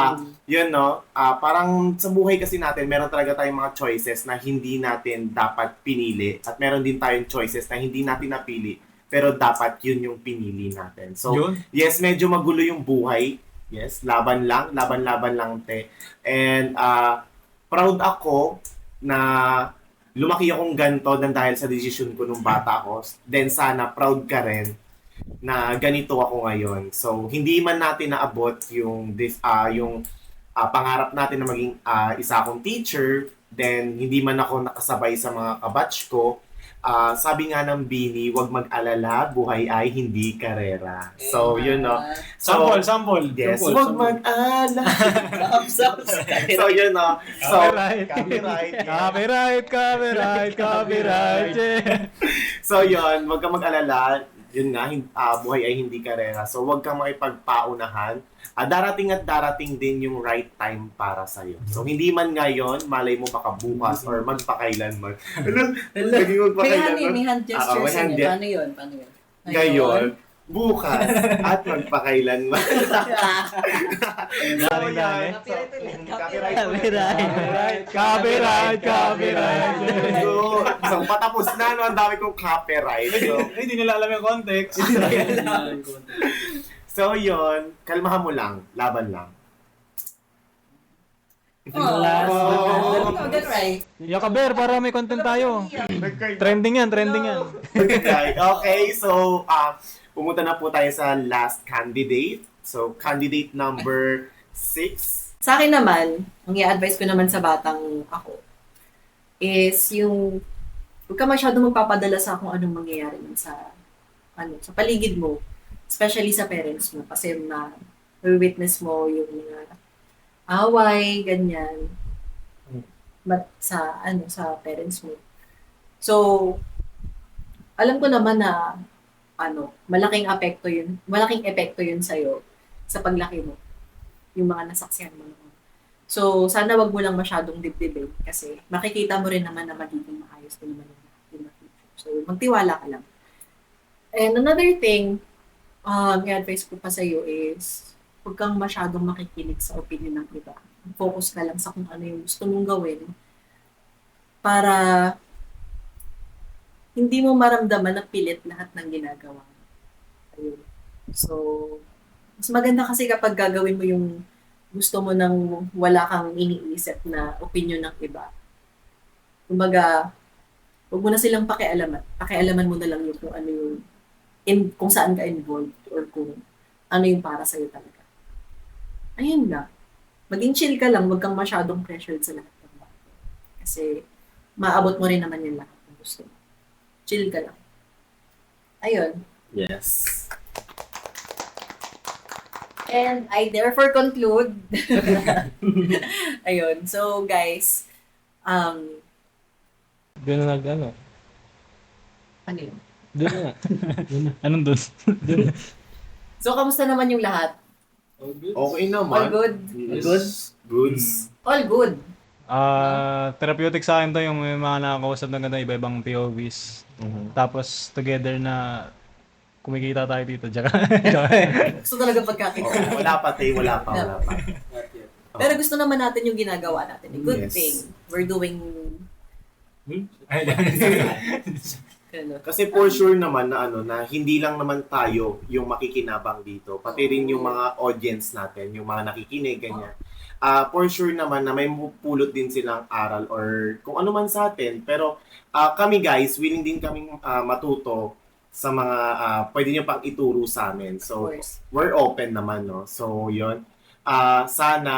yun no, parang sa buhay kasi natin, meron talaga tayong mga choices na hindi natin dapat pinili at meron din tayong choices na hindi natin napili pero dapat yun yung pinili natin. So, Yun. yes, medyo magulo yung buhay. Yes, laban lang te. And proud ako na lumaki akong ganito dahil sa decision ko nung bata ako. Then sana proud ka rin na ganito ako ngayon. So hindi man natin naabot yung pangarap natin na maging isa akong teacher, then hindi man ako nakasabay sa mga kabatch ko. Sabi nga ng Bini, huwag mag-alala, buhay ay hindi karera. So, yun no. So, Sample. yes, Sample, huwag sample. mag-alala. So, yun no. So, Copyright. Copyright. Yeah. So, yun, huwag kang mag-alala. Yun nga, buhay ay hindi karera. So, huwag kang makipagpaunahan. Darating at darating din yung right time para sa'yo. So, hindi man ngayon, malay mo baka bukas or magpakailanman. Naging May magpakailanman. may hand gestures may hand yun. Paano yun? Ngayon, bukas, at magpakailanman. Dali. Copyright. So, patapos na, no? Ang dami kong copyright. So, Hindi nila alam yung context. so yun, kalmahan mo lang, laban lang. Right. Yakaber, para may content tayo. Trending yan. Okay, so pumunta na po tayo sa last candidate. So, candidate number 6. Sa akin naman, ang i-advise ko naman sa batang ako is yung huwag ka masyadong magpapadala sa kung anong mangyayari man sa paligid mo, especially sa parents mo kasi witness mo yung mga away, ganyan sa parents mo. So, alam ko naman na malaking epekto yun sa'yo sa paglaki mo, yung mga nasaksihan mo noon. So, sana wag mo lang masyadong dibdibin kasi makikita mo rin naman na magiging maayos din naman in the future. So, magtiwala ka lang. And another thing, i-advise ko pa sa'yo is huwag kang masyadong makikinig sa opinion ng iba. Focus ka lang sa kung ano yung gusto mong gawin para hindi mo maramdaman na pilit lahat ng ginagawa. Ayun. So, mas maganda kasi kapag gagawin mo yung gusto mo nang wala kang iniisip na opinion ng iba. Kumbaga, huwag mo na silang pakialaman. Pakialaman mo na lang yung kung ano yung kung saan ka involved or kung ano yung para sa'yo talaga. Ayun na. Maging chill ka lang, huwag kang masyadong pressured sa lahat ng bagay. Kasi maabot mo rin naman yung lahat ng gusto mo. Chill ka lang. Ayun. Yes. And I therefore conclude. Ayun. So, guys, Doon Ano yun? Doon na. Anong dun? So, kamusta naman yung lahat? Okay All naman. good? Yes. Goods. All good. Therapeutic sa akin to yung may mga nakakausap na ganda, iba-ibang POVs. Tapos together na kumikita tayo dito. Gusto talaga pagkakita. Wala pa, Tay. Wala pa. Pero gusto naman natin yung ginagawa natin. Good Yes. thing. We're doing... Ano? Kasi for sure naman na na hindi lang naman tayo yung makikinabang dito, pati rin yung mga audience natin, yung mga nakikinig ganyan. For sure naman na may pulot din silang aral or kung ano man sa atin, pero kami guys, willing din kaming matuto sa mga pwede niyo pang ituro sa amin. Of So course. we're open naman, no. So 'yon. Sana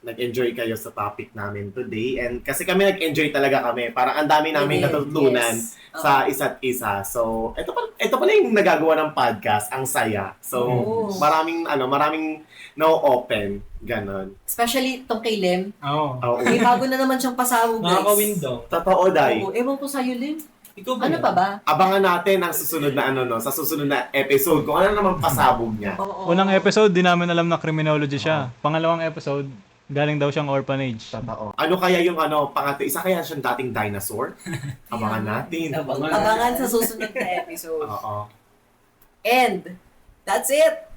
nag-enjoy kayo sa topic namin today, and kasi kami nag-enjoy talaga kami. Parang ang dami namin natutunan Yes. sa isa't isa. So, ito pala yung nagagawa ng podcast, ang saya. So, Oo. maraming no-open, ganon. Especially itong kay Lem. Oo. Oo. May bago na naman siyang pasabog, guys. Nakaka-window. Totoo, Day. Oo, ewan ko sa'yo, Lem. Ikaw ba Ano yan? pa ba? Abangan natin ang susunod na sa susunod na episode, kung ano naman pasabog niya. Oo. Unang episode, di namin alam na criminology siya. Pangalawang episode, galing daw siyang orphanage. Totoo. Ano kaya yung isa kaya siyang dating dinosaur? Abangan natin. Abangan sa susunod na episode. Oo. And, that's it.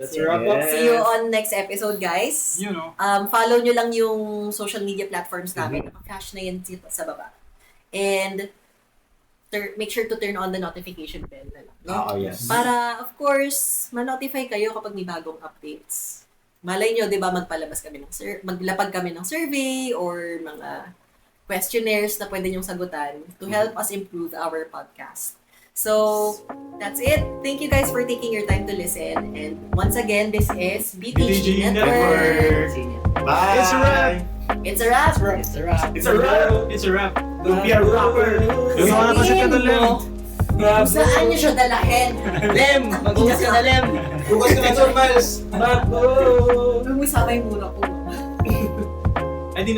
That's a wrap up. Yes. See you on next episode, guys. You know. Follow nyo lang yung social media platforms namin. Naka-flash na yan sa baba. And, make sure to turn on the notification bell na lang. No? Oo, yes. Para, of course, ma-notify kayo kapag may bagong updates. Malay nyo, di ba, maglapag kami ng survey or mga questionnaires na pwede nyong sagutan to help us improve our podcast. So, that's it. Thank you guys for taking your time to listen. And once again, this is BTG Network. Bye! It's a wrap. It's a wrap. It's a wrap! It's a wrap. Don't be a rapper! Yung mga nakasit ka doon, Lem. Kung saan nyo siya dalahin? Lem! Mag-ugas ka na, Lem! Bukas ka na, John Miles. Bago! Huwag mo isama yung muna ko. Ay, di